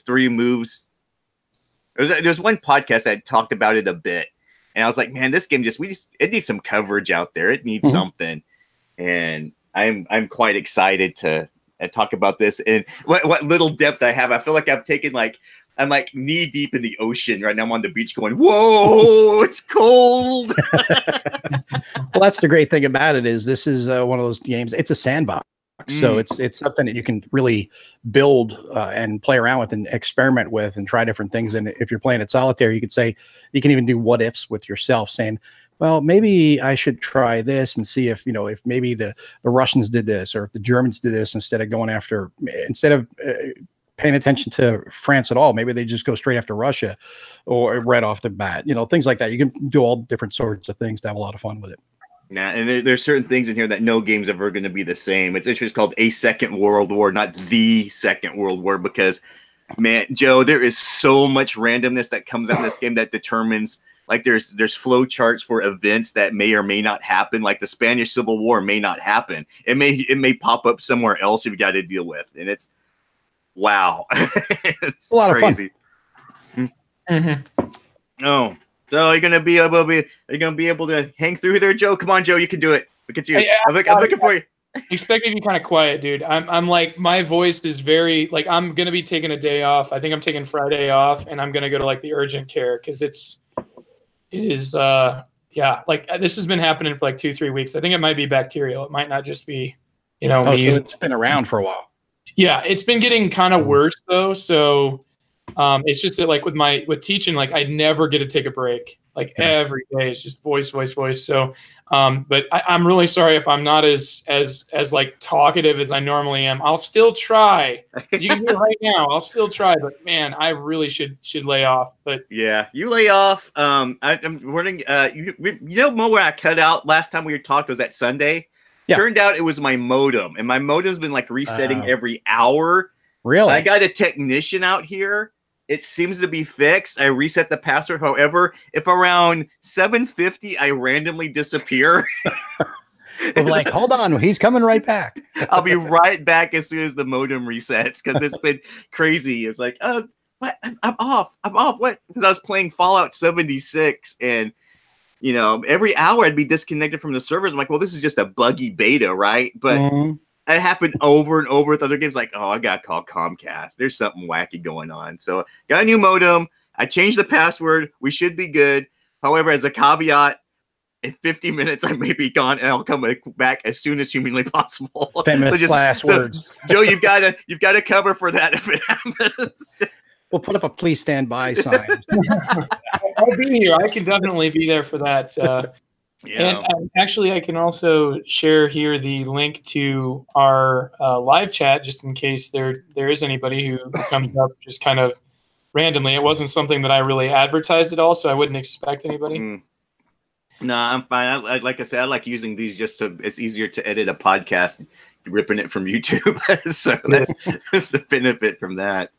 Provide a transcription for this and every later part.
3 moves. There's one podcast that talked about it a bit, and I was like, man, this game it needs some coverage out there. It needs something, and I'm quite excited to talk about this and what little depth I have. I feel like I'm like knee deep in the ocean right now. I'm on the beach going, whoa, it's cold. Well, that's the great thing about it is this is one of those games. It's a sandbox. So it's something that you can really build and play around with and experiment with and try different things. And if you're playing it solitaire, you can even do what ifs with yourself saying, well, maybe I should try this and see if maybe the Russians did this or if the Germans did this instead of paying attention to France at all. Maybe they just go straight after Russia or right off the bat, things like that. You can do all different sorts of things to have a lot of fun with it. Nah, and there's certain things in here that no game's ever going to be the same. It's actually called A Second World War, not The Second World War, because, man, Joe, there is so much randomness that comes out in this game that determines, like, there's flow charts for events that may or may not happen. Like the Spanish Civil War may not happen. It may pop up somewhere else you've got to deal with, and it's wow, it's a lot crazy. Of fun. Oh. So you're gonna be able to hang through there, Joe? Come on, Joe, you can do it. Look at you. Hey, I'm looking for you. Expect me to be kind of quiet, dude. I'm like, my voice is very like, I'm gonna be taking a day off. I think I'm taking Friday off, and I'm gonna go to like the urgent care because it is like this has been happening for like 2-3 weeks. I think it might be bacterial. It might not just be me. So it's been around for a while. Yeah, it's been getting kind of worse though. So it's just that like with teaching, like I never get to take a break. Like every day it's just voice. So, but I'm really sorry if I'm not as like talkative as I normally am. I'll still try. You can do it right now. I'll still try, but man, I really should lay off. But yeah, you lay off. I'm wondering, Mo, where I cut out last time we talked was that Sunday. Yeah. Turned out it was my modem, and my modem's been like resetting every hour. Really? I got a technician out here. It seems to be fixed. I reset the password. However, if around 7:50 I randomly disappear, I'm like, hold on, he's coming right back. I'll be right back as soon as the modem resets because it's been crazy. It's like, what? I'm off. What? Because I was playing Fallout 76 and every hour I'd be disconnected from the servers. I'm like, well, this is just a buggy beta, right? But it happened over and over with other games. Like, I got to call Comcast. There's something wacky going on. So got a new modem. I changed the password. We should be good. However, as a caveat, in 50 minutes, I may be gone, and I'll come back as soon as humanly possible. Famous last words. Joe, you've got to cover for that if it happens. We'll put up a please stand by sign. I'll be here. I can definitely be there for that. Yeah. And actually, I can also share here the link to our live chat, just in case there is anybody who comes up just kind of randomly. It wasn't something that I really advertised at all, so I wouldn't expect anybody. No, I'm fine. Like I said, I like using these just so it's easier to edit a podcast, ripping it from YouTube. So that's the benefit from that.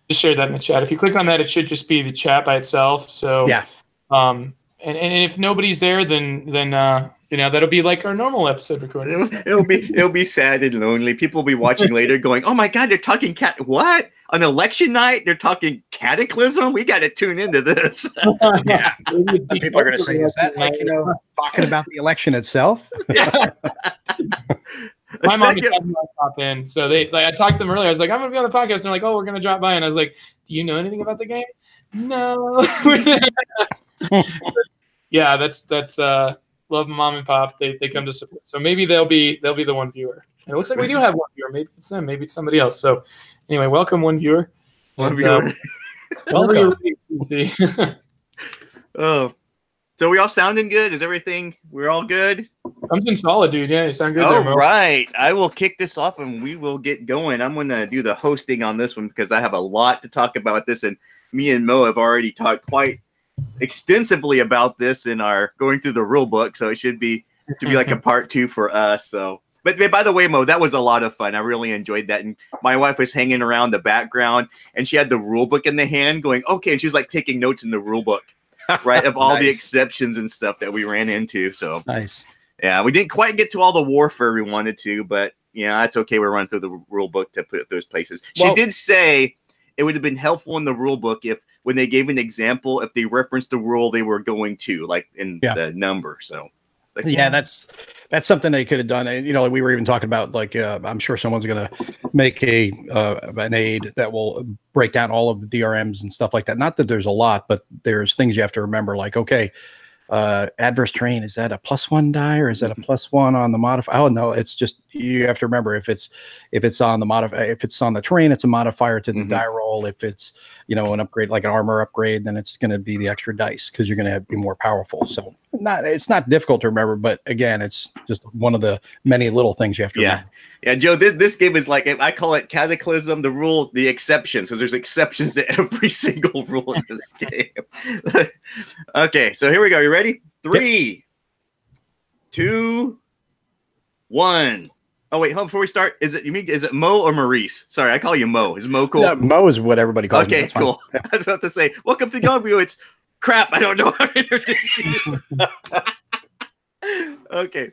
Just share that in the chat. If you click on that, it should just be the chat by itself. So yeah. And if nobody's there, then that'll be like our normal episode recording. It'll be sad and lonely. People will be watching later, going, "Oh my God, they're talking what on election night? They're talking Cataclysm. We got to tune into this." Yeah, people are going to say, "Is that like talking about the election itself?" Yeah. My mom is having to pop in, so I talked to them earlier. I was like, "I'm going to be on the podcast." And they're like, "Oh, we're going to drop by," and I was like, "Do you know anything about the game?" No. Yeah, that's love mom and pop. They come to support. So maybe they'll be the one viewer. And it looks like we do have one viewer. Maybe it's them. Maybe it's somebody else. So anyway, welcome one viewer. One viewer. Welcome. Oh, so we all sounding good? Is everything? We're all good. Something solid, dude. Yeah, you sound good. All there, Mo. right, I will kick this off and we will get going. I'm going to do the hosting on this one because I have a lot to talk about this, and me and Mo have already talked quite extensively about this in our going through the rule book, so it should be like a part 2 for us. So, but by the way, Mo, that was a lot of fun. I really enjoyed that, and my wife was hanging around the background, and she had the rule book in the hand, going, "Okay," and she was like taking notes in the rule book, right, of all the exceptions and stuff that we ran into. So nice. Yeah, we didn't quite get to all the warfare we wanted to, but yeah, that's okay. We're running through the rule book to put those places. She did say it would have been helpful in the rule book if when they gave an example, if they referenced the rule they were going to, like in the number. So like, yeah, that's something they could have done. And, we were even talking about like, I'm sure someone's going to make an aid that will break down all of the DRMs and stuff like that. Not that there's a lot, but there's things you have to remember, like, okay, adverse terrain, is that a +1 die or is that a +1 on the modifier? Oh no, it's just, you have to remember if it's on the modifier, if it's on the terrain, it's a modifier to the die roll. If it's an upgrade, like an armor upgrade, then it's going to be the extra dice because you're going to be more powerful. So it's not difficult to remember, but again, it's just one of the many little things you have to remember. Yeah, Joe, this game is like, I call it Cataclysm, the exceptions, because there's exceptions to every single rule in this game. Okay, so here we go. You ready? 3, 2, 1. Oh wait, hold on, before we start, is it Mo or Maurice? Sorry, I call you Mo. Is Mo cool? No, Mo is what everybody calls me. Okay, cool. I was about to say, welcome to the view. It's crap. I don't know how to introduce you. Okay,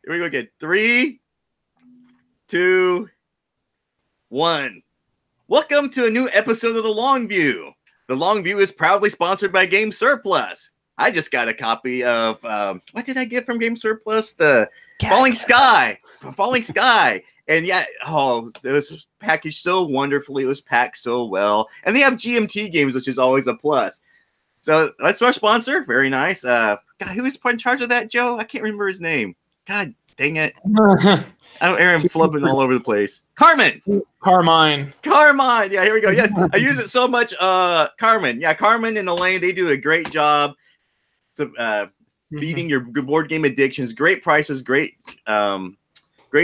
here we go again. 3, 2, 1. Welcome to a new episode of The Long View. The Long View is proudly sponsored by Game Surplus. I just got a copy of, what did I get from Game Surplus? The Falling Sky. And yeah, it was packaged so wonderfully. It was packed so well. And they have GMT games, which is always a plus. So that's our sponsor. Very nice. God, who is in charge of that, Joe? I can't remember his name. God dang it. I'm flubbing all over the place. Carmine. Yeah, here we go. Yes, I use it so much. Carmen. Yeah, Carmen and Elaine, they do a great job. So, beating your board game addictions. Great prices, great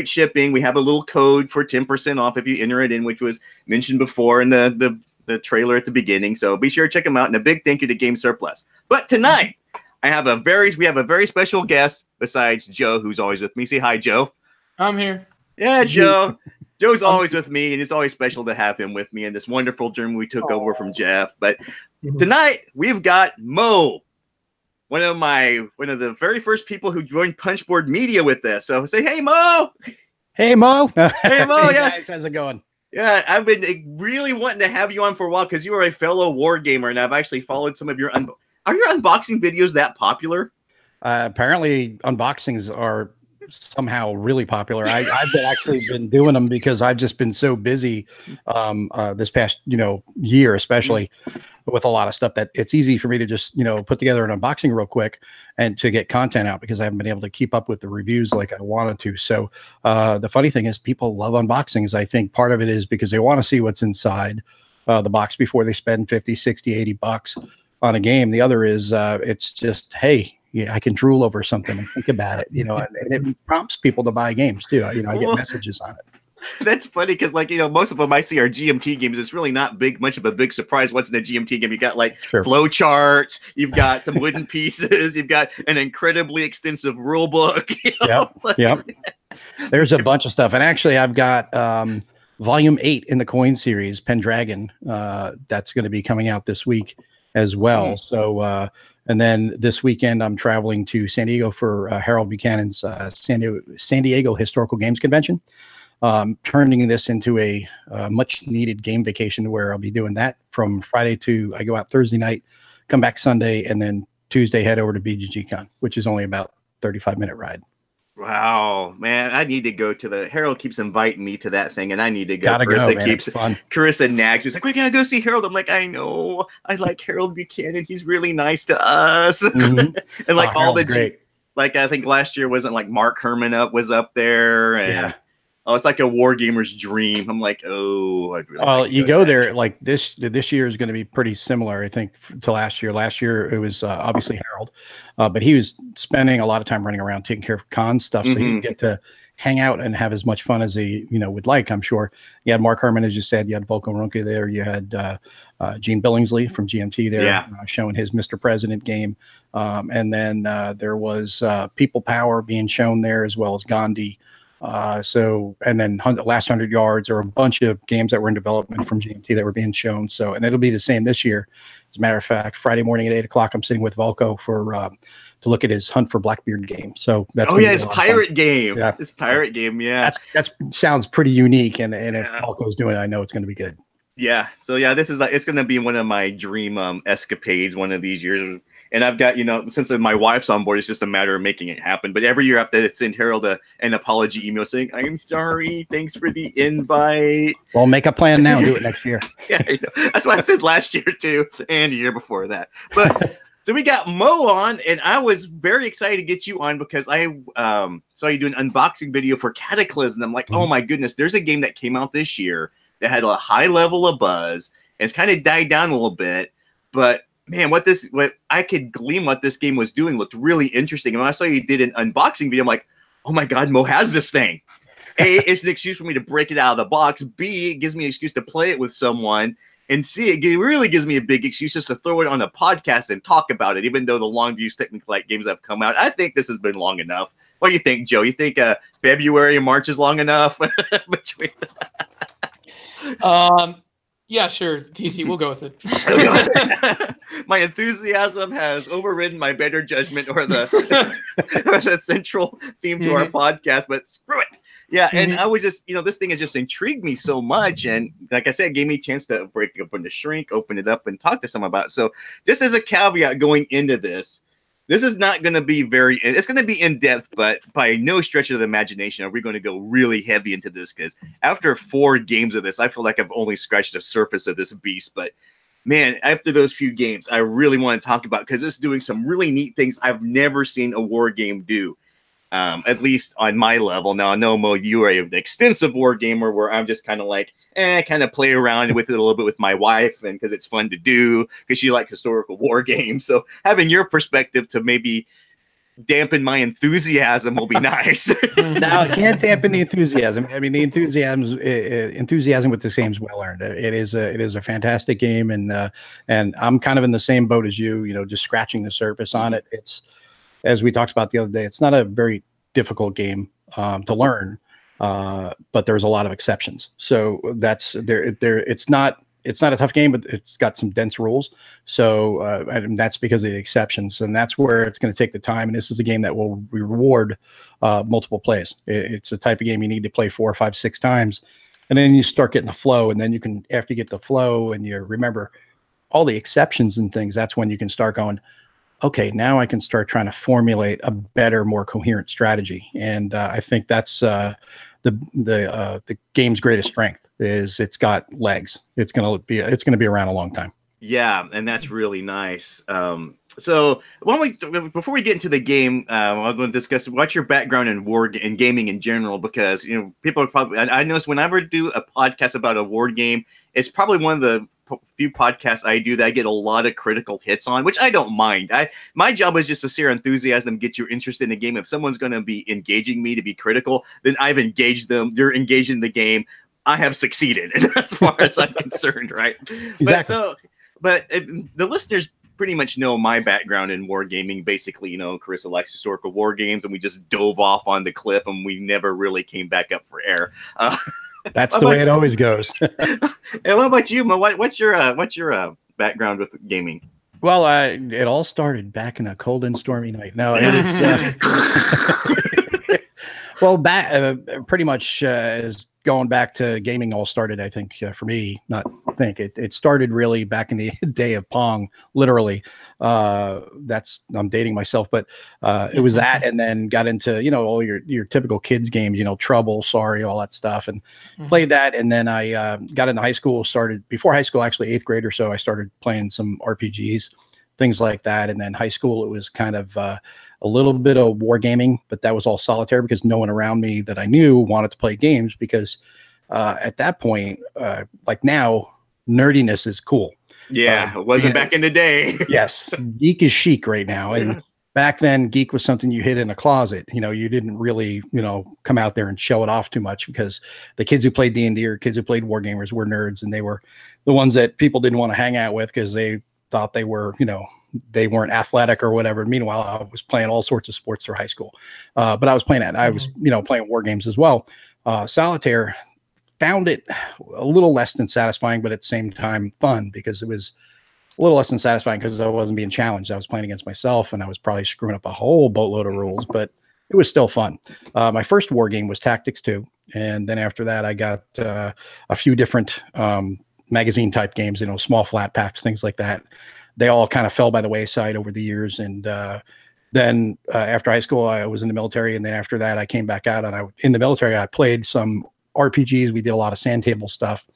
shipping. We have a little code for 10% off if you enter it in, which was mentioned before in the trailer at the beginning. So be sure to check them out. And a big thank you to Game Surplus. But tonight, we have a very special guest besides Joe, who's always with me. Say hi, Joe. I'm here. Yeah, Joe. Joe's always with me, and it's always special to have him with me in this wonderful journey we took over from Jeff. But tonight, we've got Mo. One of the very first people who joined Punchboard Media with this. So say, hey, Mo. Hey, Mo. Hey, Mo. Yeah. Guys, how's it going? Yeah, I've been really wanting to have you on for a while because you are a fellow war gamer, and I've actually followed some of your are your unboxing videos that popular? Apparently, unboxings are somehow really popular. I've actually been doing them because I've just been so busy this past year, especially with a lot of stuff, that it's easy for me to just put together an unboxing real quick and to get content out because I haven't been able to keep up with the reviews like I wanted to. So the funny thing is people love unboxings. I think part of it is because they want to see what's inside the box before they spend 50, 60, 80 bucks on a game. The other is it's just, hey, yeah, I can drool over something and think about it, and it prompts people to buy games too. I get messages on it. That's funny because, most of them I see are GMT games. It's really not much of a big surprise what's in a GMT game. You got flow charts, you've got some wooden pieces, you've got an incredibly extensive rule book. Yep. There's a bunch of stuff, and actually, I've got Volume 8 in the Coin series, Pendragon. That's going to be coming out this week as well. So. And then this weekend, I'm traveling to San Diego for Harold Buchanan's San Diego Historical Games Convention, turning this into a much-needed game vacation where I'll be doing that from Friday I go out Thursday night, come back Sunday, and then Tuesday head over to BGGCon, which is only about 35-minute ride. Wow, man, I need to go to Harold keeps inviting me to that thing, and I need to go. Gotta go, man. It's fun. Carissa nags. She's like, we gotta go see Harold. I'm like, I know. I like Harold Buchanan. He's really nice to us. And all the great. I think last year wasn't Mark Herman was up there, and it's like a war gamer's dream. I'm like, I'd really you go there this year is going to be pretty similar, I think, to last year. Last year it was obviously Harold, but he was spending a lot of time running around taking care of con stuff, so he can get to hang out and have as much fun as he would like. I'm sure you had Mark Herman, as you said, you had Volko Runke there, you had Gene Billingsley from GMT there, showing his Mr. President game, and then there was People Power being shown there, as well as Gandhi. And then Last 100 Yards, or a bunch of games that were in development from GMT that were being shown. So, and it'll be the same this year. As a matter of fact, Friday morning at 8 o'clock, I'm sitting with Volko to look at his Hunt for Blackbeard game. So that's his pirate game. Yeah, his pirate game. Yeah, that sounds pretty unique. And if Volko's doing it, I know it's going to be good. Yeah. So yeah, this is like it's gonna be one of my dream escapades one of these years. And I've got, since my wife's on board, it's just a matter of making it happen. But every year I have to send Harold an apology email saying, I'm sorry, thanks for the invite. Well, make a plan now, do it next year. Yeah, I know. That's what I said last year too, and the year before that. But so we got Mo on, and I was very excited to get you on because I saw you do an unboxing video for Cataclysm. I'm like, oh my goodness, there's a game that came out this year that had a high level of buzz, and it's kind of died down a little bit. But man, what I could glean what this game was doing looked really interesting. And when I saw you did an unboxing video, I'm like, oh my God, Mo has this thing. A, it's an excuse for me to break it out of the box. B, it gives me an excuse to play it with someone. And C, it really gives me a big excuse just to throw it on a podcast and talk about it, even though the long views technically like games have come out. I think this has been long enough. What do you think, Joe? You think February and March is long enough? Between Yeah, sure. TC, we'll go with it. My enthusiasm has overridden my better judgment or the central theme to our podcast, but screw it. Yeah, and I was just, this thing has just intrigued me so much. And like I said, it gave me a chance to break it open the shrink, open it up, and talk to someone about it. So just as a caveat going into this is not going to be it's going to be in depth, but by no stretch of the imagination are we going to go really heavy into this, because after 4 games of this, I feel like I've only scratched the surface of this beast. But man, after those few games, I really want to talk about, because it's doing some really neat things I've never seen a war game do. At least on my level. Now, I know, Mo, you are an extensive war gamer where I'm just kind of like, kind of play around with it a little bit with my wife, and because it's fun to do, because she likes historical war games. So having your perspective to maybe dampen my enthusiasm will be nice. Now, it can't dampen the enthusiasm. I mean, the enthusiasm with this game is well earned. It is a fantastic game, and I'm kind of in the same boat as you. Just scratching the surface on it. It's, as we talked about the other day, it's not a very difficult game to learn, but there's a lot of exceptions. So that's there. It's not a tough game, but it's got some dense rules. So and that's because of the exceptions, and that's where it's going to take the time. And this is a game that will reward multiple plays. It's a type of game you need to play 4, 5, 6 times, and then you start getting the flow. And then you can, after you get the flow and you remember all the exceptions and things, that's when you can start going, okay, now I can start trying to formulate a better, more coherent strategy. And I think that's the game's greatest strength, is it's got legs. It's gonna be around a long time. Yeah, and that's really nice. So before we get into the game, I'm going to discuss what's your background in gaming in general, because people are probably, I notice whenever I do a podcast about a war game, it's probably one of the few podcasts I do that I get a lot of critical hits on, which I don't mind. My job is just to share enthusiasm, get you interested in the game. If someone's going to be engaging me to be critical, then I've engaged them. They're engaged in the game. I have succeeded as far as I'm concerned, right? Exactly. But the listeners pretty much know my background in wargaming. Basically, Carissa likes historical war games, and we just dove off on the cliff, and we never really came back up for air. That's the way it always goes. And what about you, Mo? What's your background with gaming? Well, it all started back in a cold and stormy night. No, it's well, pretty much is going back to gaming. All started, I think, for me. It started really back in the day of Pong, literally. I'm dating myself, but it was that, and then got into all your typical kids games, Trouble, Sorry, all that stuff, and played that. And then I got into high school. Started before high school, actually 8th grade or so. I started playing some RPGs, things like that. And then high school, it was kind of a little bit of wargaming, but that was all solitaire because no one around me that I knew wanted to play games, because at that point, like now, nerdiness is cool. Yeah, it wasn't back in the day. Yes, geek is chic right now. And back then, geek was something you hid in a closet. You didn't really, come out there and show it off too much, because the kids who played D&D or kids who played war gamers were nerds, and they were the ones that people didn't want to hang out with because they thought they were, they weren't athletic or whatever. Meanwhile, I was playing all sorts of sports through high school. But I was playing that. I was, playing war games as well. Solitaire, found it a little less than satisfying, but at the same time fun, because it was a little less than satisfying because I wasn't being challenged. I was playing against myself, and I was probably screwing up a whole boatload of rules, but it was still fun. My first war game was Tactics 2. And then after that, I got a few different magazine type games, small flat packs, things like that. They all kind of fell by the wayside over the years. And then after high school, I was in the military. And then after that, I came back out, and in the military, I played some RPGs. We did a lot of sand table stuff,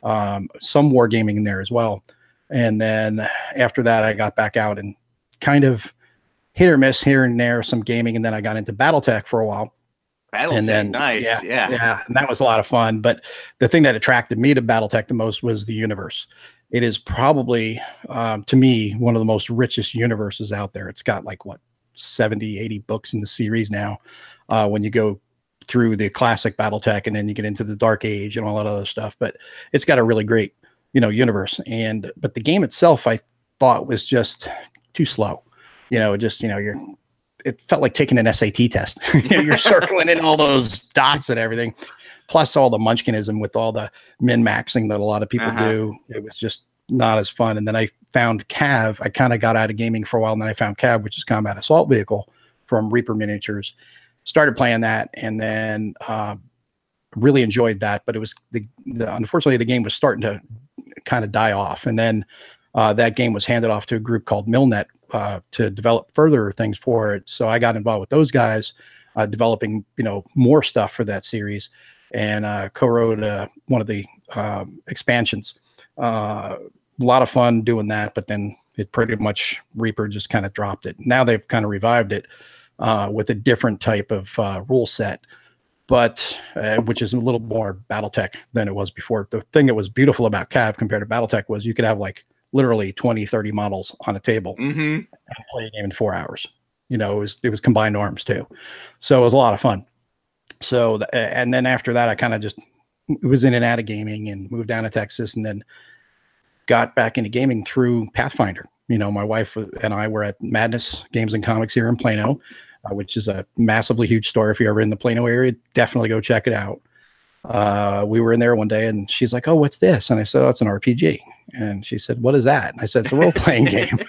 some wargaming in there as well. And then after that, I got back out and kind of hit or miss here and there, some gaming. And then I got into BattleTech for a while. And then nice. Yeah. And that was a lot of fun. But the thing that attracted me to BattleTech the most was the universe. It is probably, to me, one of the most richest universes out there. It's got 70, 80 books in the series now. When you go through the classic BattleTech, and then you get into the Dark Age and all that other stuff. But it's got a really great, universe. But the game itself, I thought, was just too slow. It felt like taking an SAT test. You're circling in all those dots and everything, plus all the munchkinism with all the min-maxing that a lot of people do. It was just not as fun. And then I found Cav. I kind of got out of gaming for a while, and then I found Cav, which is Combat Assault Vehicle from Reaper Miniatures. Started playing that, and then really enjoyed that. But it was unfortunately the game was starting to kind of die off, and then that game was handed off to a group called Milnet to develop further things for it. So I got involved with those guys, developing, more stuff for that series, and co-wrote one of the expansions. A lot of fun doing that, but then it pretty much Reaper just kind of dropped it. Now they've kind of revived it with a different type of rule set, but which is a little more BattleTech than it was before. The thing that was beautiful about Cav compared to BattleTech was you could have literally 20, 30 models on a table and play a game in 4 hours. It was combined arms too. So it was a lot of fun. So, and then after that, I kind of just was in and out of gaming and moved down to Texas, and then got back into gaming through Pathfinder. My wife and I were at Madness Games and Comics here in Plano, which is a massively huge store. If you're ever in the Plano area, definitely go check it out. We were in there one day, and she's like, "Oh, what's this?" And I said, "Oh, it's an RPG." And she said, "What is that?" And I said, "It's a role-playing game."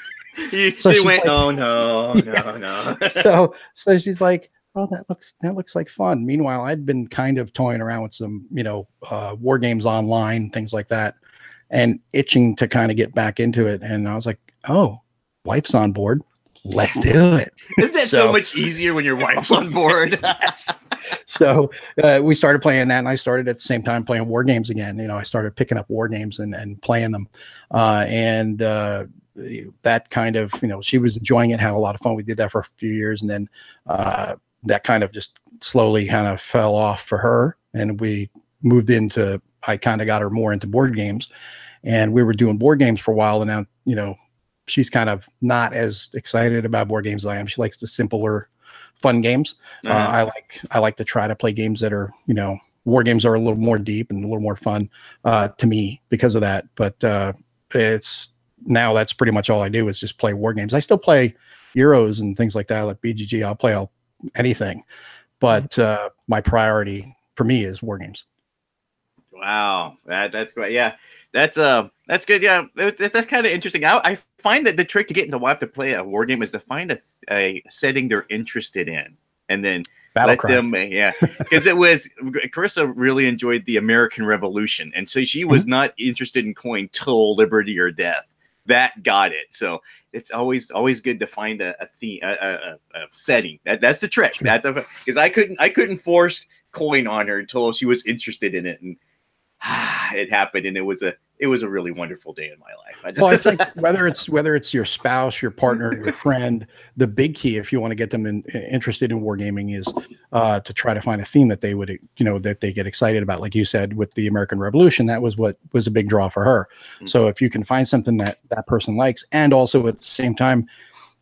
She went, "Oh no, no." So she's like, "Oh, that looks like fun." Meanwhile, I'd been kind of toying around with some, war games online, things like that, and itching to kind of get back into it. And I was like, "Oh, wife's on board. Let's do it." Isn't that so much easier when your wife's on board? So we started playing that, and I started at the same time playing war games again. I started picking up war games and playing them. That kind of, she was enjoying it, had a lot of fun. We did that for a few years, and then that kind of just slowly kind of fell off for her. And we moved into, I kind of got her more into board games, and we were doing board games for a while. And now, she's kind of not as excited about board games as I am. She likes the simpler, fun games. I like to try to play games that are, war games are a little more deep and a little more fun to me because of that. But that's pretty much all I do is just play war games. I still play Euros and things like that, like BGG. I'll play anything, but my priority for me is war games. Wow, that's great. Yeah, that's good. Yeah, that's kind of interesting. I find that the trick to getting the wife to play a war game is to find a setting they're interested in, and then let them. Because Carissa really enjoyed the American Revolution, and so she was not interested in coin till Liberty or Death. That got it. So it's always good to find a theme, a setting. That's the trick. Sure. Because I couldn't force coin on her until she was interested in it, and it happened, and it was a really wonderful day in my life. Well, I think whether it's your spouse, your partner, your friend, the big key if you want to get them interested in wargaming is to try to find a theme that they would, that they get excited about. Like you said, with the American Revolution, that was what was a big draw for her. Mm-hmm. So if you can find something that person likes, and also at the same time,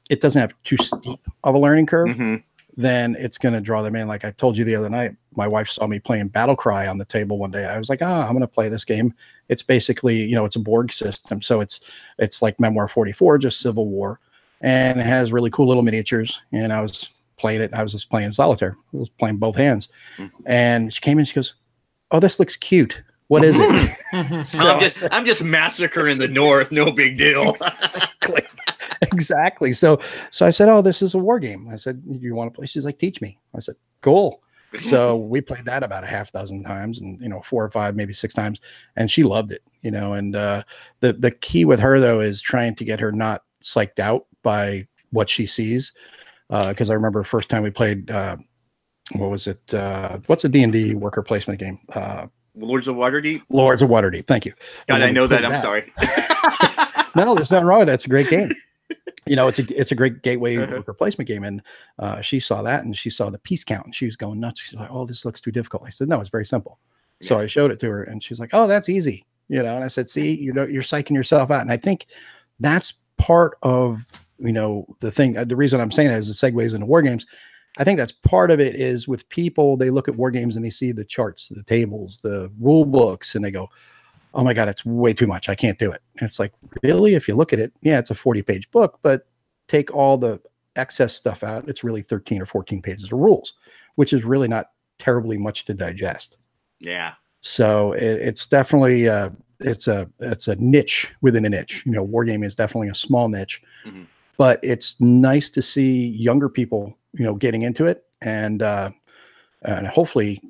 it doesn't have too steep of a learning curve. Mm-hmm. Then it's going to draw them in. Like I told you the other night, my wife saw me playing Battle Cry on the table one day. I was like, I'm going to play this game. It's basically, it's a Borg system. So it's like Memoir 44, just Civil War, and it has really cool little miniatures. And I was playing it. I was just playing solitaire. I was playing both hands. Mm-hmm. And she came in, she goes, "Oh, this looks cute. What is it?" So, I'm just massacring the North. No big deal. Exactly. So I said, "Oh, this is a war game." I said, "You want to play?" She's like, "Teach me." I said, "Cool." So we played that about a half dozen times, and 4 or 5, maybe 6 times, and she loved it. And the key with her though is trying to get her not psyched out by what she sees. Because I remember the first time we played, what was it? What's a D&D worker placement game? Lords of Waterdeep. Lords of Waterdeep. Thank you. God, I know that. I'm sorry. No, there's nothing wrong with that. It's a great game. It's a great gateway worker placement game. And she saw that, and she saw the piece count, and she was going nuts. She's like, "Oh, this looks too difficult." I said, "No, it's very simple." Yeah. So I showed it to her, and she's like, "Oh, that's easy." And I said, "See, you're psyching yourself out." And I think that's part of, the thing. The reason I'm saying that is it segues into war games. I think that's part of it is with people, they look at war games and they see the charts, the tables, the rule books, and they go, "Oh my God, it's way too much. I can't do it." And it's like, really? If you look at it, yeah, it's a 40-page book, but take all the excess stuff out. It's really 13 or 14 pages of rules, which is really not terribly much to digest. Yeah. So it's definitely, it's a niche within a niche. Wargaming is definitely a small niche, but it's nice to see younger people, getting into it. And hopefully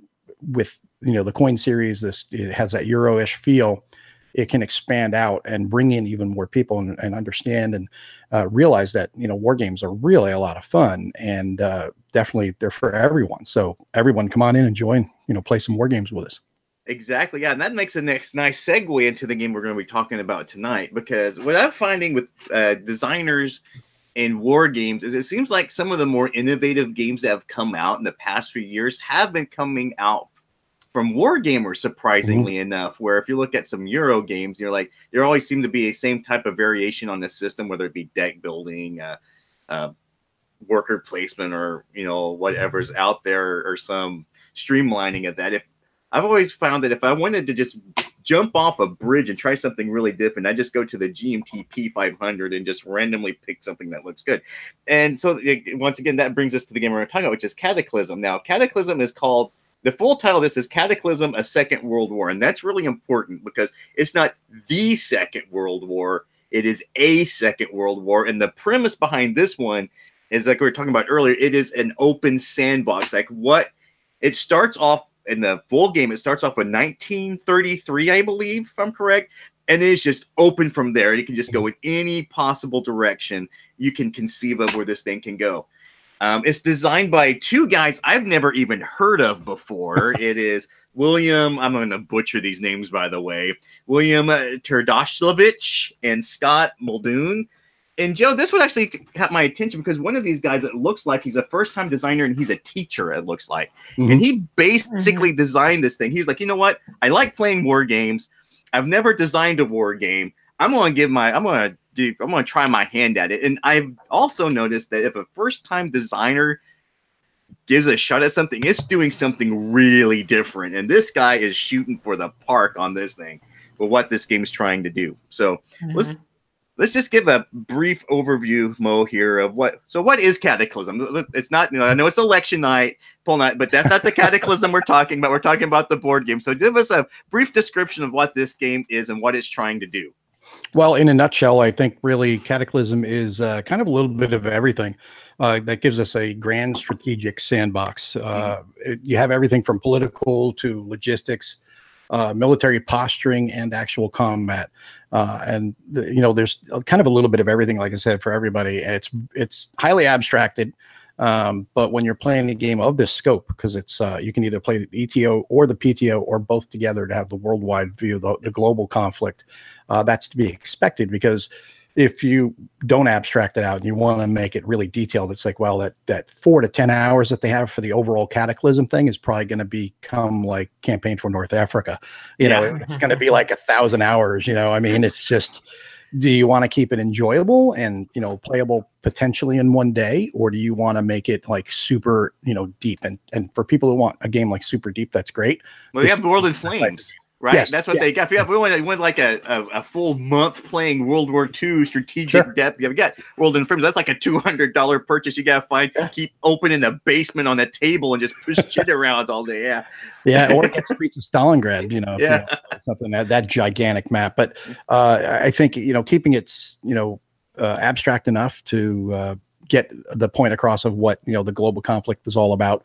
with, the coin series, it has that Euro-ish feel. It can expand out and bring in even more people and understand and realize that, war games are really a lot of fun, and definitely they're for everyone. So everyone come on in and join, play some war games with us. Exactly. Yeah. And that makes a nice segue into the game we're going to be talking about tonight, because what I'm finding with designers in war games is it seems like some of the more innovative games that have come out in the past few years have been coming out from war gamers, surprisingly enough, where if you look at some Euro games, you're like, there always seem to be a same type of variation on the system, whether it be deck building, worker placement, or, whatever's out there, or some streamlining of that. I've always found that if I wanted to just jump off a bridge and try something really different, I just go to the GMT P500 and just randomly pick something that looks good. And so once again, that brings us to the game we're talking about, which is Cataclysm. Now, Cataclysm is called, the full title of this is Cataclysm: A Second World War. And that's really important because it's not the Second World War. It is a Second World War. And the premise behind this one is, like we were talking about earlier, it is an open sandbox. It starts off in the full game. It starts off with 1933, I believe, if I'm correct. And it's just open from there. You can just go in any possible direction you can conceive of where this thing can go. It's designed by 2 guys I've never even heard of before. It is William, I'm going to butcher these names, by the way, William Terdashlovich and Scott Muldoon. And Joe, this would actually caught my attention because one of these guys, it looks like he's a first-time designer and he's a teacher, it looks like. And he basically designed this thing. He's like, you know what? I like playing war games. I've never designed a war game. I'm going to try my hand at it. And I've also noticed that if a first-time designer gives a shot at something, it's doing something really different. And this guy is shooting for the park on this thing, with what this game is trying to do. So let's just give a brief overview, Mo, here of what is Cataclysm? It's not, I know it's election night, poll night, but that's not the Cataclysm we're talking about. We're talking about the board game. So give us a brief description of what this game is and what it's trying to do. Well, in a nutshell, I think really Cataclysm is kind of a little bit of everything. That gives us a grand strategic sandbox. You have everything from political to logistics, military posturing, and actual combat. And there's kind of a little bit of everything, like I said, for everybody. It's highly abstracted, but when you're playing a game of this scope, because it's you can either play the ETO or the PTO or both together to have the worldwide view, the global conflict. That's to be expected, because if you don't abstract it out and you want to make it really detailed, it's like, well, that 4 to 10 hours that they have for the overall Cataclysm thing is probably going to become like Campaign for North Africa. It's going to be like 1,000 hours. I mean, it's just, do you want to keep it enjoyable and, playable potentially in one day, or do you want to make it like super, deep? And for people who want a game like super deep, that's great. Well, they have World in Flames. Right, yes, that's what they got. If we went like a full month playing World War II strategic depth, we got World in Flames. That's like a $200 purchase. You got to keep open in a basement on a table and just push shit around all day. Yeah, or get Streets of Stalingrad. Something that gigantic map. But I think keeping it abstract enough to get the point across of what the global conflict is all about.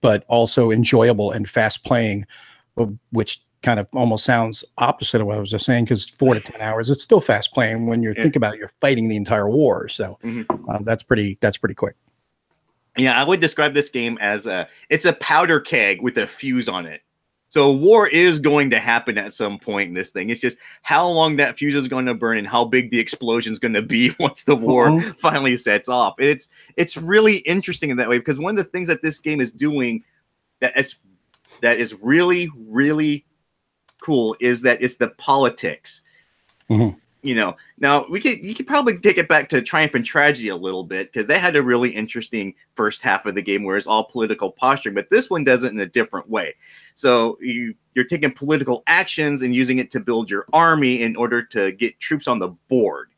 but also enjoyable and fast playing, which kind of almost sounds opposite of what I was just saying, because 4 to 10 hours, it's still fast playing when you think about it, you're fighting the entire war. So that's pretty quick. Yeah, I would describe this game as it's a powder keg with a fuse on it. So war is going to happen at some point in this thing. It's just how long that fuse is going to burn and how big the explosion is going to be once the war finally sets off. It's really interesting in that way, because one of the things that this game is doing that is really, really cool is that it's the politics. You know, now you could probably take it back to Triumph and Tragedy a little bit, because they had a really interesting first half of the game where it's all political posturing, but this one does it in a different way. So you're taking political actions and using it to build your army in order to get troops on the board.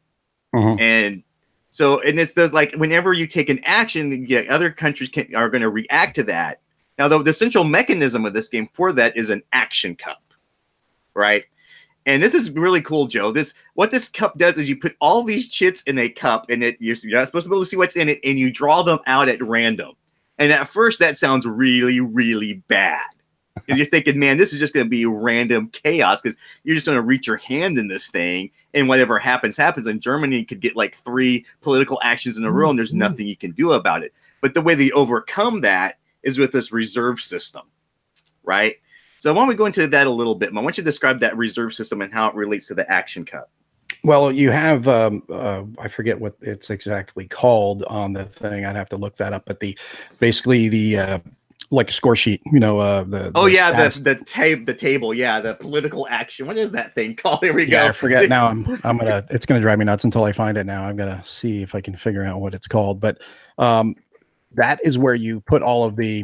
And so, and it's those, like, whenever you take an action, other countries are going to react to that. Now, the central mechanism of this game for that is an action cup, right? And this is really cool, Joe. What this cup does is you put all these chits in a cup, and you're not supposed to be able to see what's in it, and you draw them out at random. And at first, that sounds really, really bad, because you're thinking, man, this is just going to be random chaos, because you're just going to reach your hand in this thing, and whatever happens, happens. And Germany could get like 3 political actions in a row, and there's nothing you can do about it. But the way they overcome that is with this reserve system, right? So why don't we go into that a little bit? I want you to describe that reserve system and how it relates to the action cup. Well, you have, I forget what it's exactly called on the thing. I'd have to look that up. But basically the like a score sheet, you know, the table. Yeah, the political action. What is that thing called? Here we go. I forget now. It's gonna drive me nuts until I find it. Now I'm gonna see if I can figure out what it's called. But that is where you put all of the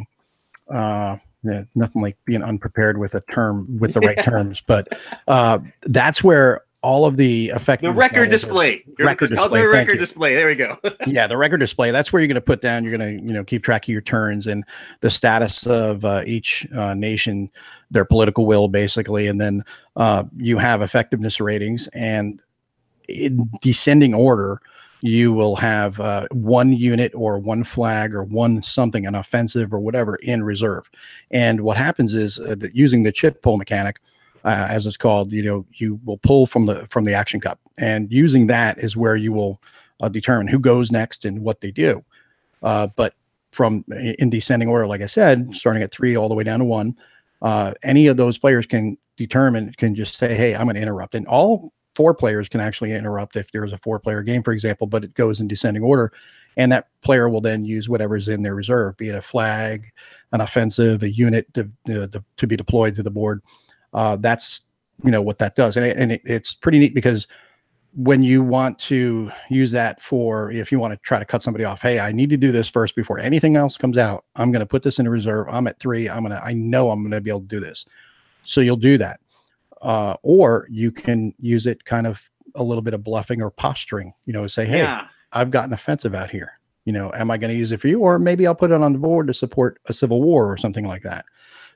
nothing like being unprepared with a term with the right terms, but that's where all of the effective record display. The record display. There we go. Yeah, the record display. That's where you're going to put down. You're going to keep track of your turns and the status of each nation, their political will, basically, and then you have effectiveness ratings, and in descending order, you will have 1 unit or 1 flag or 1 something, an offensive or whatever, in reserve. And what happens is that using the chit pull mechanic, as it's called, you will pull from the action cup, and using that is where you will determine who goes next and what they do. But in descending order, like I said, starting at 3 all the way down to 1, any of those players can just say, hey, I'm going to interrupt. And all 4 players can actually interrupt if there's a 4-player game, for example, but it goes in descending order, and that player will then use whatever's in their reserve, be it a flag, an offensive, a unit to be deployed to the board. That's what that does, and it's pretty neat, because when you want to use that if you want to try to cut somebody off, hey, I need to do this first before anything else comes out. I'm going to put this in a reserve. I'm at 3. I know I'm going to be able to do this. So you'll do that. Or you can use it kind of a little bit of bluffing or posturing, say, hey, I've got an offensive out here. Am I going to use it for you? Or maybe I'll put it on the board to support a civil war or something like that.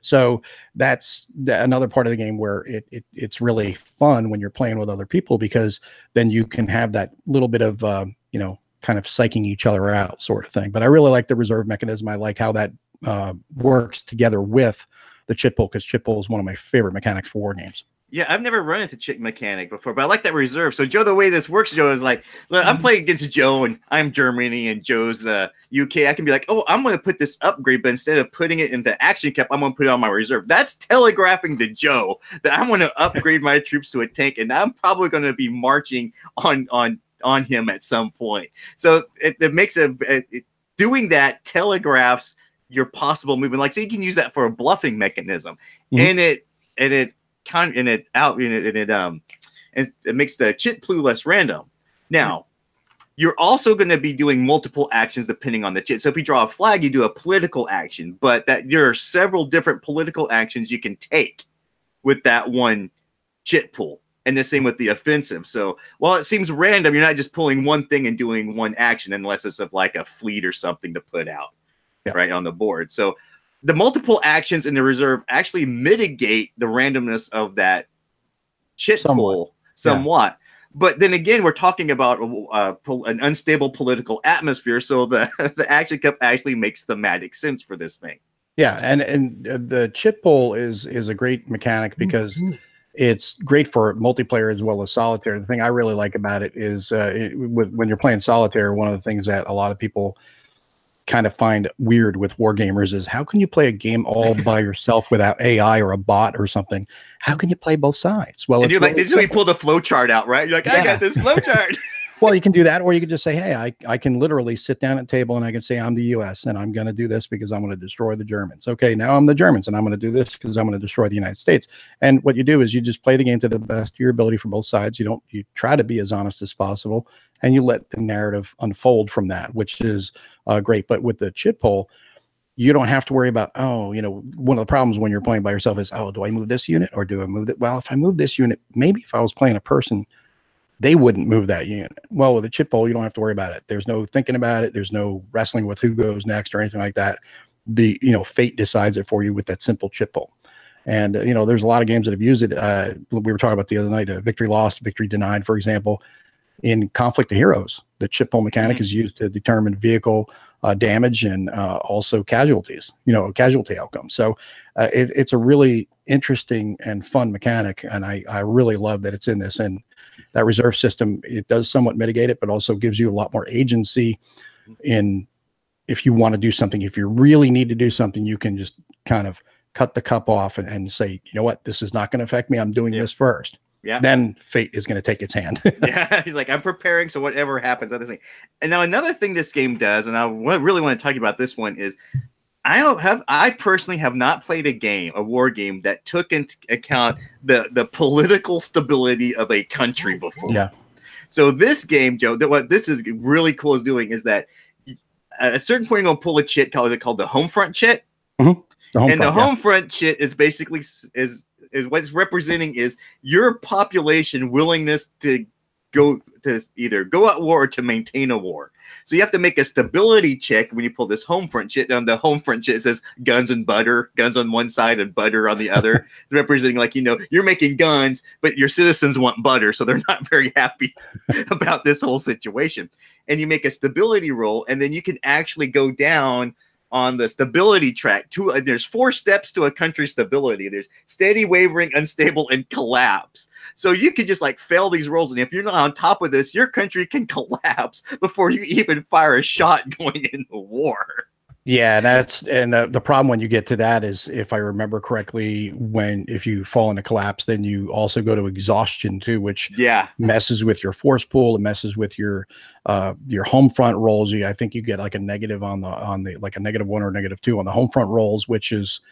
So that's another part of the game where it's really fun when you're playing with other people, because then you can have that little bit of, kind of psyching each other out sort of thing. But I really like the reserve mechanism. I like how that works together with the chit pull, because chit pull is one of my favorite mechanics for war games. Yeah, I've never run into chit mechanic before, but I like that reserve. So, Joe, the way this works, Joe, is like, look, I'm playing against Joe, and I'm Germany, and Joe's UK. I can be like, oh, I'm going to put this upgrade, but instead of putting it into action cup, I'm going to put it on my reserve. That's telegraphing to Joe that I'm going to upgrade my troops to a tank, and I'm probably going to be marching on him at some point. So it makes doing that telegraphs your possible movement. Like, so you can use that for a bluffing mechanism, and it makes the chit clue less random. Now, you're also going to be doing multiple actions depending on the chit. So if you draw a flag, you do a political action, but there are several different political actions you can take with that one chit pull. And the same with the offensive. So while it seems random, you're not just pulling one thing and doing one action, unless it's of like a fleet or something to put out right on the board. So the multiple actions in the reserve actually mitigate the randomness of that chit pull somewhat. But then again, we're talking about an unstable political atmosphere, so the action cup actually makes thematic sense for this thing. Yeah, and the chip pull is a great mechanic because it's great for multiplayer as well as solitaire. The thing I really like about it is when you're playing solitaire, one of the things that a lot of people kind of find weird with war gamers is how can you play a game all by yourself without AI or a bot or something? How can you play both sides? Well, and you're like, this is when you pull the flow chart out, right? You're like, I got this flow chart. Well, you can do that, or you can just say, hey, I can literally sit down at a table and I can say I'm the US and I'm going to do this because I'm going to destroy the Germans. Okay, now I'm the Germans and I'm going to do this because I'm going to destroy the United States. And what you do is you just play the game to the best of your ability for both sides. You try to be as honest as possible, and you let the narrative unfold from that, which is great. But with the chip pull, you don't have to worry about, one of the problems when you're playing by yourself is, do I move this unit or do I move that? Well, if I move this unit, maybe if I was playing a person, they wouldn't move that unit. Well, with a chip pull, you don't have to worry about it. There's no thinking about it. There's no wrestling with who goes next or anything like that. Fate decides it for you with that simple chip pull. And, there's a lot of games that have used it. We were talking about the other night, victory lost, victory denied, for example. In Conflict of Heroes, the chip pull mechanic is used to determine vehicle damage and also casualties, casualty outcomes. So it's a really interesting and fun mechanic. And I really love that it's in this. And that reserve system, it does somewhat mitigate it, but also gives you a lot more agency in if you want to do something. If you really need to do something, you can just kind of cut the cup off and say, you know what, this is not going to affect me. I'm doing this first. Yeah. Then fate is going to take its hand. Yeah. He's like, I'm preparing. So whatever happens, other thing. And now another thing this game does, and I really want to talk about this one is I personally have not played a war game that took into account the political stability of a country before. Yeah. So this game, Joe, what this is really cool is doing is that at a certain point you're going to pull a chit called the home front chit. Mm-hmm. The home front chit is basically is what it's representing is your population willingness to go to either go at war or to maintain a war. So you have to make a stability check when you pull this home front chit. On the home front chit, it says guns and butter, guns on one side and butter on the other, representing like, you're making guns, but your citizens want butter. So they're not very happy about this whole situation. And you make a stability roll, and then you can actually go down on the stability track. There's 4 steps to a country's stability. There's steady, wavering, unstable, and collapse. So you could just like fail these rolls, and if you're not on top of this, your country can collapse before you even fire a shot going into war. Yeah, the problem when you get to that is, if I remember correctly, if you fall into collapse, then you also go to exhaustion too, which messes with your force pool. It messes with your home front rolls. I think you get like a negative on the like a -1 or -2 on the home front rolls, which is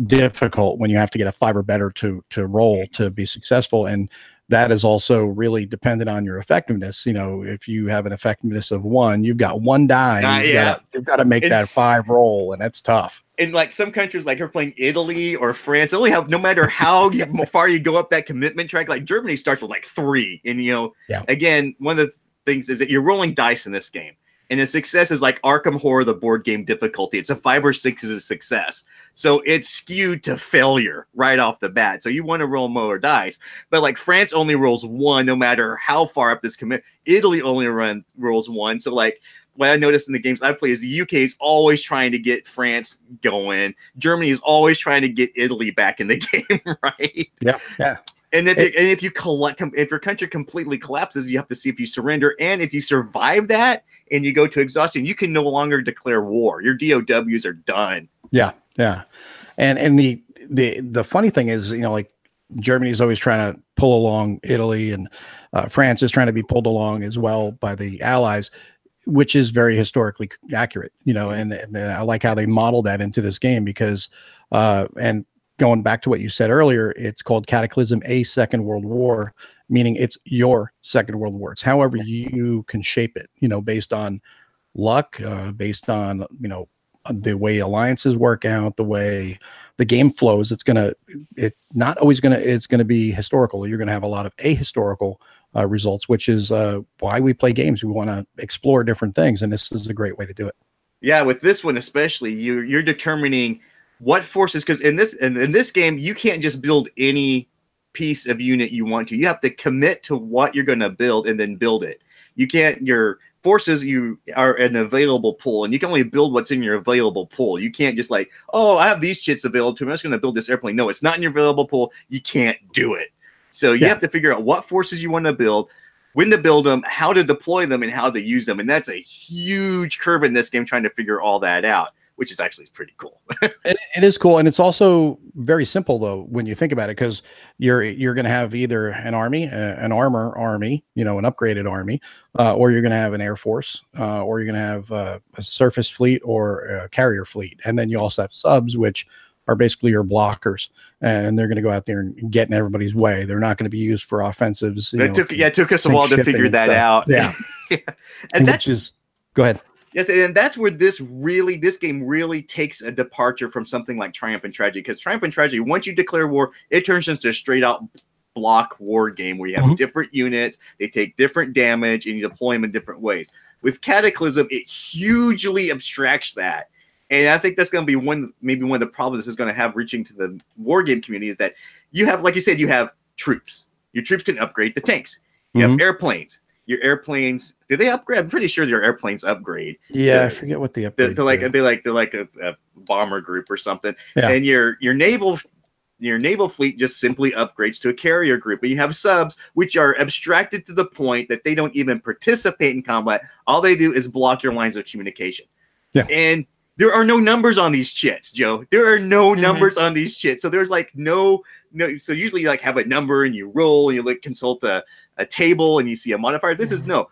difficult when you have to get a 5 or better to roll to be successful. And that is also really dependent on your effectiveness. If you have an effectiveness of 1, you've got 1 die. You've got to make that 5 roll, and that's tough. In like some countries, like you're playing Italy or France, they only have, no matter how far you go up that commitment track, like Germany starts with like 3. And, again, one of the things is that you're rolling dice in this game. And the success is like Arkham Horror, the board game difficulty. It's a 5 or 6 is a success. So it's skewed to failure right off the bat. So you want to roll more dice. But like France only rolls 1 no matter how far up this commit. Italy only rolls 1. So like what I noticed in the games I play is the UK is always trying to get France going. Germany is always trying to get Italy back in the game, right? Yeah, yeah. And if your country completely collapses, you have to see if you surrender. And if you survive that and you go to exhaustion, you can no longer declare war. Your DOWs are done. Yeah, yeah. And the funny thing is, like Germany is always trying to pull along Italy, and France is trying to be pulled along as well by the Allies, which is very historically accurate. And I like how they model that into this game because and going back to what you said earlier, it's called Cataclysm, a Second World War, meaning it's your Second World War. It's however you can shape it, based on luck, based on, the way alliances work out, the way the game flows. It's going to be historical. You're going to have a lot of ahistorical results, which is why we play games. We want to explore different things. And this is a great way to do it. Yeah. With this one, especially you're determining what forces, because in this game, you can't just build any piece of unit you want to. You have to commit to what you're going to build and then build it. You can't, your forces you are an available pool, and you can only build what's in your available pool. You can't just like, oh, I have these chits available to me, I'm just going to build this airplane. No, it's not in your available pool. You can't do it. So you have to figure out what forces you want to build, when to build them, how to deploy them, and how to use them. And that's a huge curve in this game, trying to figure all that out, which is actually pretty cool. It is cool, and it's also very simple though when you think about it, because you're going to have either an army, an armor army, an upgraded army, or you're going to have an air force, or you're going to have a surface fleet or a carrier fleet, and then you also have subs, which are basically your blockers, and they're going to go out there and get in everybody's way. They're not going to be used for offensives. It took us a while to figure that out. Yeah, and that's go ahead. Yes, and that's where this game really takes a departure from something like Triumph and Tragedy, because Triumph and Tragedy, once you declare war, it turns into a straight out block war game where you have different units, they take different damage, and you deploy them in different ways. With Cataclysm, it hugely abstracts that. And I think that's going to be maybe one of the problems this is going to have reaching to the war game community, is that you have, like you said, you have troops. Your troops can upgrade the tanks. You have airplanes. Your airplanes, do they upgrade? I'm pretty sure your airplanes upgrade. Yeah, I forget what the upgrade. They're like a bomber group or something. Yeah. And your naval fleet just simply upgrades to a carrier group. But you have subs, which are abstracted to the point that they don't even participate in combat. All they do is block your lines of communication. Yeah. And there are no numbers on these chits, Joe. There are no numbers on these chits. So there's like no. So usually you like have a number and you roll and you consult a table and you see a modifier. This is no.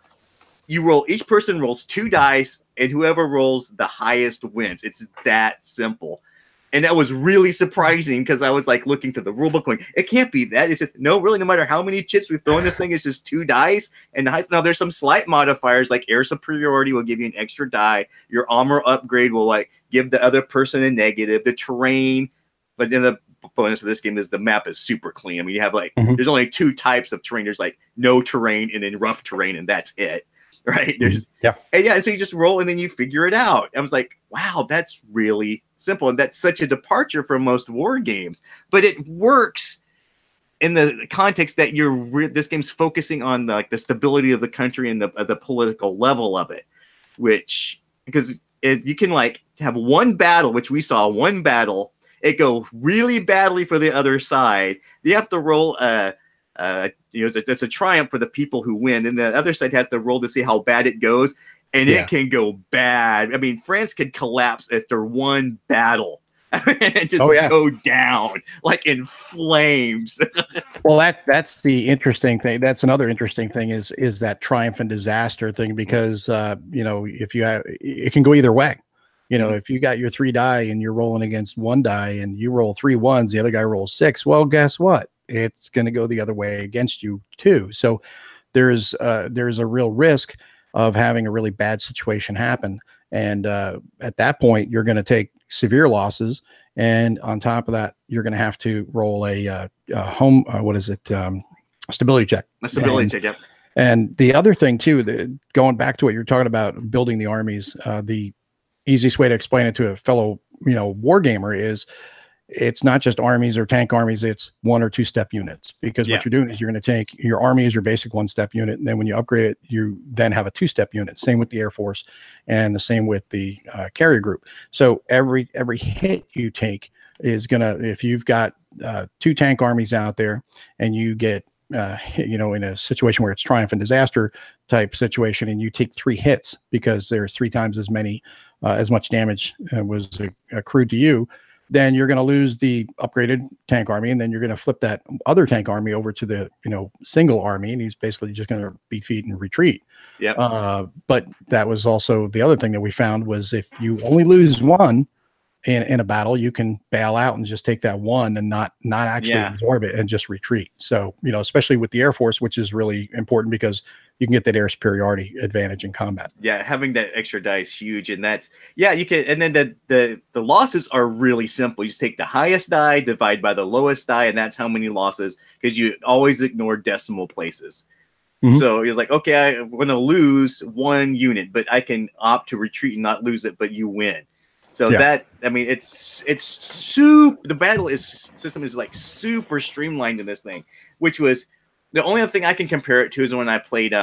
You roll. Each person rolls 2 dice, and whoever rolls the highest wins. It's that simple. And that was really surprising, because I was like looking to the rulebook going, it can't be that. It's just no matter how many chits we throw in this thing, it's just 2 dice. And now there's some slight modifiers, like air superiority will give you an extra die. Your armor upgrade will like give the other person a negative. The terrain, but then the bonus of this game is the map is super clean. I mean, you have like there's only 2 types of terrain. There's like no terrain and then rough terrain, and that's it. Right? There's and so you just roll and then you figure it out. I was like, wow, that's really simple, and that's such a departure from most war games. But it works in the context that this game's focusing on the stability of the country and the political level of it, which because you can like have one battle, which we saw one battle. It go really badly for the other side. You have to roll it's a triumph for the people who win, and the other side has to roll to see how bad it goes, and it can go bad. I mean, France could collapse after one battle and just go down like in flames. Well, that's the interesting thing. That's another interesting thing is that triumph and disaster thing, because if you have, it can go either way. If you got your 3 die and you're rolling against 1 die and you roll 3 ones, the other guy rolls 6. Well, guess what? It's going to go the other way against you too. So there's a real risk of having a really bad situation happen. And at that point, you're going to take severe losses. And on top of that, you're going to have to roll a stability check. A stability check, yeah. And the other thing too, going back to what you're talking about, building the armies, the easiest way to explain it to a fellow, war gamer is it's not just armies or tank armies. It's 1 or 2 step units, because what you're doing is you're going to take your army as your basic 1-step unit. And then when you upgrade it, you then have a 2-step unit. Same with the Air Force and the same with the carrier group. So every hit you take is going to, if you've got 2 tank armies out there and you get, in a situation where it's triumph and disaster type situation, and you take 3 hits because there's 3 times as much damage was accrued to you, then you're going to lose the upgraded tank army, and then you're going to flip that other tank army over to the single army, and he's basically just going to beat feet and retreat. Yeah. But that was also the other thing that we found was if you only lose 1 in a battle, you can bail out and just take that 1 and not actually absorb it and just retreat. So especially with the Air Force, which is really important because you can get that air superiority advantage in combat. Yeah, having that extra die is huge, and that's you can. And then the losses are really simple. You just take the highest die, divide by the lowest die, and that's how many losses, because you always ignore decimal places. So it's like, okay, I'm going to lose 1 unit, but I can opt to retreat and not lose it, but you win. So that, I mean, it's super. The battle system is like super streamlined in this thing, which was the only other thing I can compare it to is when I played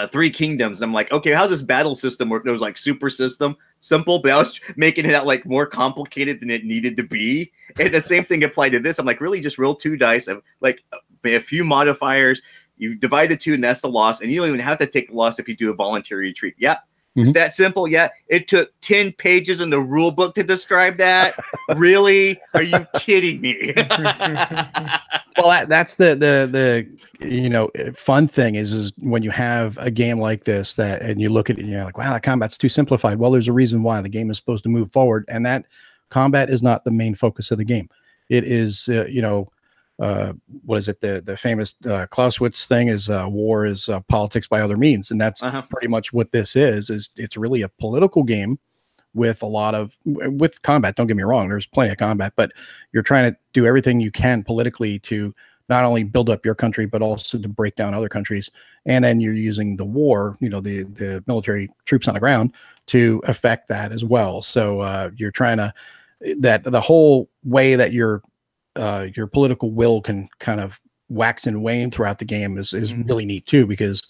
Three Kingdoms. I'm like, okay, how's this battle system work? There was like super system, simple, but I was making it out like more complicated than it needed to be. And the same thing applied to this. I'm like, really, just roll 2 dice, like a few modifiers. You divide the 2, and that's the loss. And you don't even have to take the loss if you do a voluntary retreat. Yeah. It's that simple. Yeah. It took 10 pages in the rule book to describe that. Really? Are you kidding me? Well, that's the fun thing is when you have a game like this and you look at it and you're like, wow, that combat's too simplified. Well, there's a reason why. The game is supposed to move forward, and that combat is not the main focus of the game. It is, what is it? The famous Clausewitz thing is war is politics by other means. And that's pretty much what this is it's really a political game with with combat. Don't get me wrong. There's plenty of combat, but you're trying to do everything you can politically to not only build up your country, but also to break down other countries. And then you're using the war, the military troops on the ground to affect that as well. So you're trying to, that the whole way that your political will can kind of wax and wane throughout the game is really neat too, because,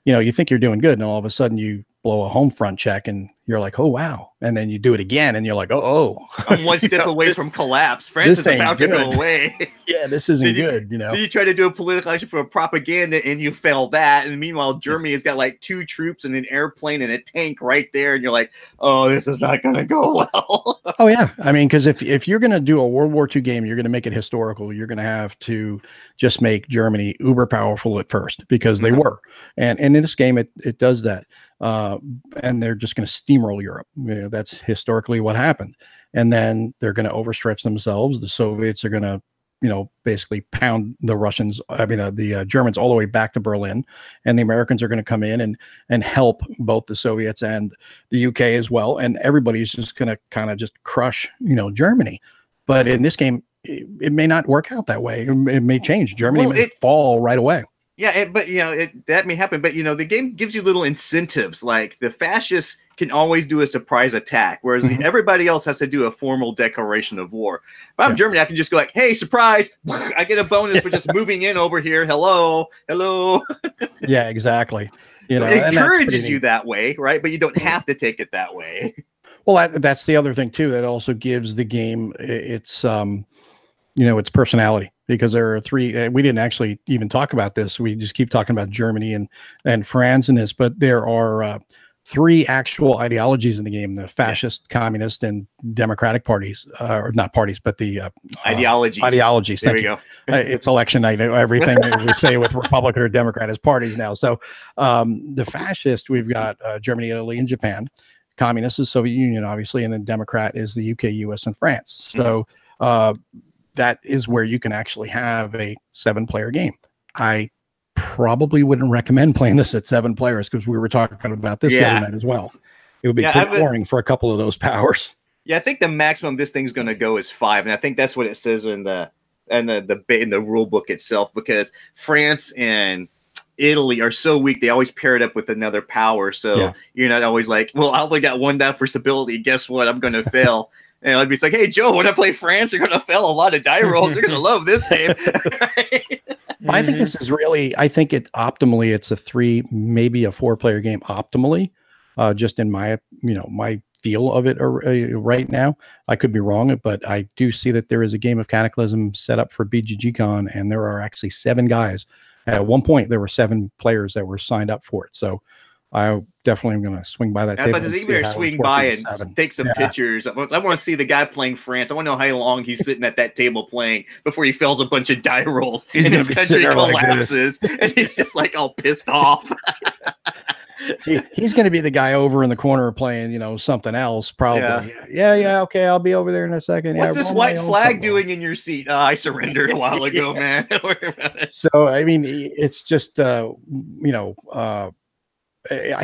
you think you're doing good and all of a sudden you blow a home front check and you're like, oh, wow. And then you do it again and you're like, oh. I'm one step away from collapse. France is about to go away. Yeah, this isn't good, Then you try to do a political action for a propaganda and you fail that. And meanwhile, Germany has got like 2 troops and an airplane and a tank right there. And you're like, oh, this is not going to go well. Oh, yeah. I mean, because if you're going to do a World War II game, you're going to make it historical. You're going to have to just make Germany uber powerful at first, because they were. And in this game, it does that. And they're just going to steamroll Europe. That's historically what happened. And then they're going to overstretch themselves. The Soviets are going to, basically pound the Russians, the Germans all the way back to Berlin. And the Americans are going to come in and help both the Soviets and the UK as well. And everybody's just going to kind of just crush, Germany. But in this game, it may not work out that way. It may change. Germany may fall right away. Yeah, but that may happen. But the game gives you little incentives. Like the fascists can always do a surprise attack, whereas everybody else has to do a formal declaration of war. If I'm Germany, I can just go like, "Hey, surprise! I get a bonus for just moving in over here. Hello." Yeah, exactly. It encourages you that way, right? But you don't have to take it that way. Well, that's the other thing too. That also gives the game its personality, because there are 3. We didn't actually even talk about this. We just keep talking about Germany and France in this, but there are 3 actual ideologies in the game: the fascist, communist, and democratic parties, or not parties, but the ideologies. Ideologies. There we go. It's election night. Everything we say with Republican or Democrat is parties now. So the fascist, we've got Germany, Italy, and Japan. Communist is Soviet Union, obviously, and then Democrat is the UK, US, and France. So that is where you can actually have a 7-player game. I probably wouldn't recommend playing this at 7 players, because we were talking about this the other night as well. It would be pretty boring for a couple of those powers. Yeah, I think the maximum this thing's going to go is 5, and I think that's what it says in the rule book itself, because France and Italy are so weak, they always pair it up with another power. So you're not always like, well, I only got 1 die for stability. Guess what? I'm going to fail. And I'd be like, hey, Joe, when I play France, you're going to fail a lot of die rolls. You're going to love this game. I think this is really, optimally, it's a 3, maybe a 4-player game optimally, just in my, my feel of it right now. I could be wrong, but I do see that there is a game of Cataclysm set up for BGG-Con, and there are actually 7 guys. At one point, there were 7 players that were signed up for it. So I definitely am going to swing by that table. Swing by and take some pictures. I want to see the guy playing France. I want to know how long he's sitting at that table playing before he fails a bunch of die rolls and his country collapses, and he's just like all pissed off. He's going to be the guy over in the corner playing, something else, probably. Yeah. Okay, I'll be over there in a second. What's this white flag doing in your seat? I surrendered a while ago, man. So, I mean, it's just, I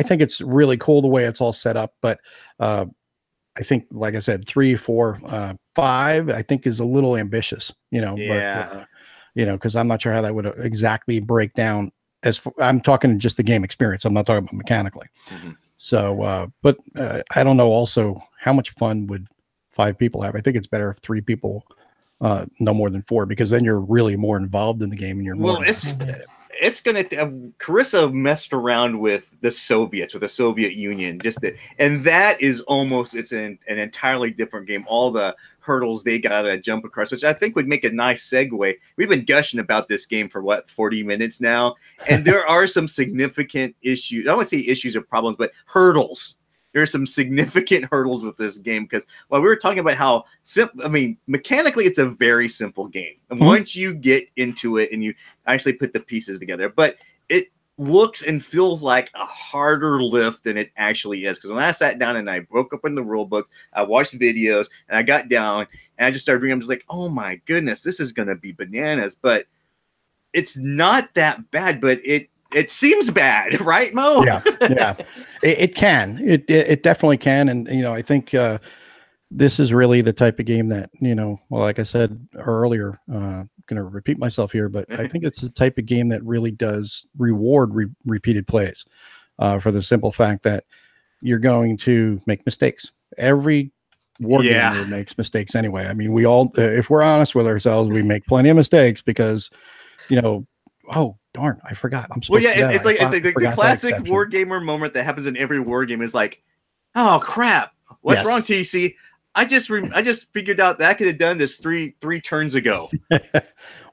think it's really cool the way it's all set up, but I think, like I said, 3, 4, 5, I think is a little ambitious, but, because I'm not sure how that would exactly break down. I'm talking just the game experience. I'm not talking about mechanically. So, but I don't know also how much fun would 5 people have. I think it's better if 3 people, no more than 4, because then you're really more involved in the game and you're more. it's gonna. Carissa messed around with the Soviets, with the Soviet Union, and that is almost an entirely different game. All the hurdles they gotta jump across, which I think would make a nice segue. We've been gushing about this game for 40 minutes now, and there are some significant issues. I don't want to say issues or problems, but hurdles. There's some significant hurdles with this game because while we were talking about how simple, I mean, mechanically, it's a very simple game. And once you get into it and you actually put the pieces together, but it looks and feels like a harder lift than it actually is. Because when I sat down and I broke open the rule books, I watched videos and I got down and I just started reading. I was like, oh my goodness, this is going to be bananas. But it's not that bad, but it seems bad, right, Mo? Yeah. It can. It definitely can. And, I think this is really the type of game that, well, like I said earlier, I'm going to repeat myself here, but I think it's the type of game that really does reward repeated plays for the simple fact that you're going to make mistakes. Every war gamer makes mistakes anyway. I mean, we all, if we're honest with ourselves, we make plenty of mistakes because, oh, darn, I forgot. I'm supposed to. It's like the classic war gamer moment that happens in every war game is like, oh crap, what's wrong, TC? I just figured out that I could have done this three turns ago.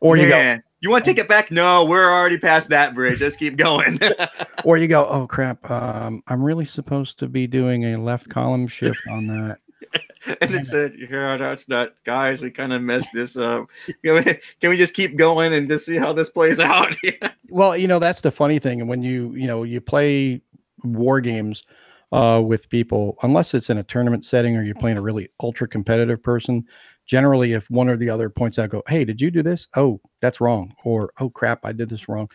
Or you want to take it back? No, we're already past that bridge. Let's keep going. Or you go, oh crap, I'm really supposed to be doing a left column shift on that. And it said, "Here, that's not, guys. We kind of messed this up. Can we just keep going and just see how this plays out?" Well, that's the funny thing. And when you play war games with people, unless it's in a tournament setting or you're playing a really ultra competitive person, generally, if one or the other points out, go, "Hey, did you do this? Oh, that's wrong," or "Oh crap, I did this wrong."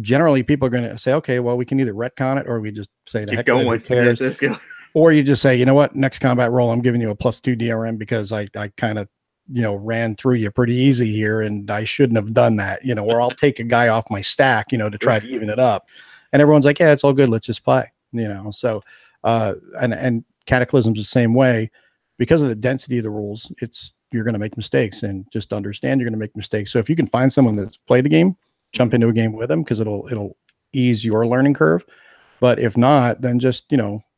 Generally, people are going to say, "Okay, well, we can either retcon it or we just say the heck of it, who cares?" Let's go. Or you just say, you know what, next combat roll, I'm giving you a +2 DRM because I kind of, ran through you pretty easy here and I shouldn't have done that, or I'll take a guy off my stack, to try to even it up. And everyone's like, yeah, it's all good. Let's just play, So, and Cataclysm's the same way because of the density of the rules. You're going to make mistakes and just understand you're going to make mistakes. So if you can find someone that's played the game, jump into a game with them because it'll ease your learning curve. But if not, then just,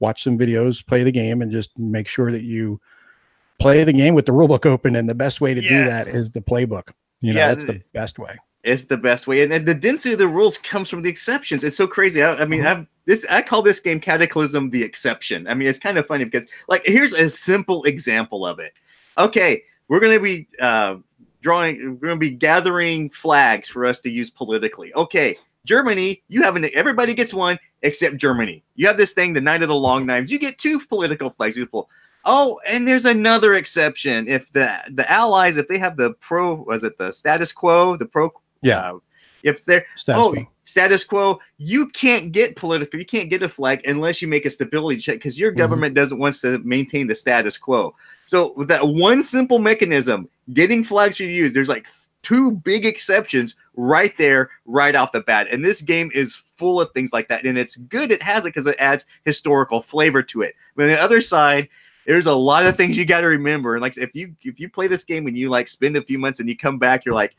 watch some videos, play the game, and just make sure that you play the game with the rulebook open. And the best way to do that is the playbook. That's the best way. It's the best way. And the density of the rules comes from the exceptions. It's so crazy. I call this game Cataclysm the exception. I mean, it's kind of funny because, like, here's a simple example of it. Okay, we're going to be we're going to be gathering flags for us to use politically. Okay. Germany, everybody gets one except Germany. You have this thing, the Night of the Long Knives. You get 2 political flags. Oh, and there's another exception. If the Allies, if they have the status quo, if they're status quo, you can't get political. You can't get a flag unless you make a stability check because your government doesn't want to maintain the status quo. So with that one simple mechanism, getting flags for you to use, there's like 2 big exceptions right there, right off the bat. And this game is full of things like that. And it's good it has it because it adds historical flavor to it. But on the other side, there's a lot of things you got to remember. And like if you play this game and you like spend a few months and you come back, you're like,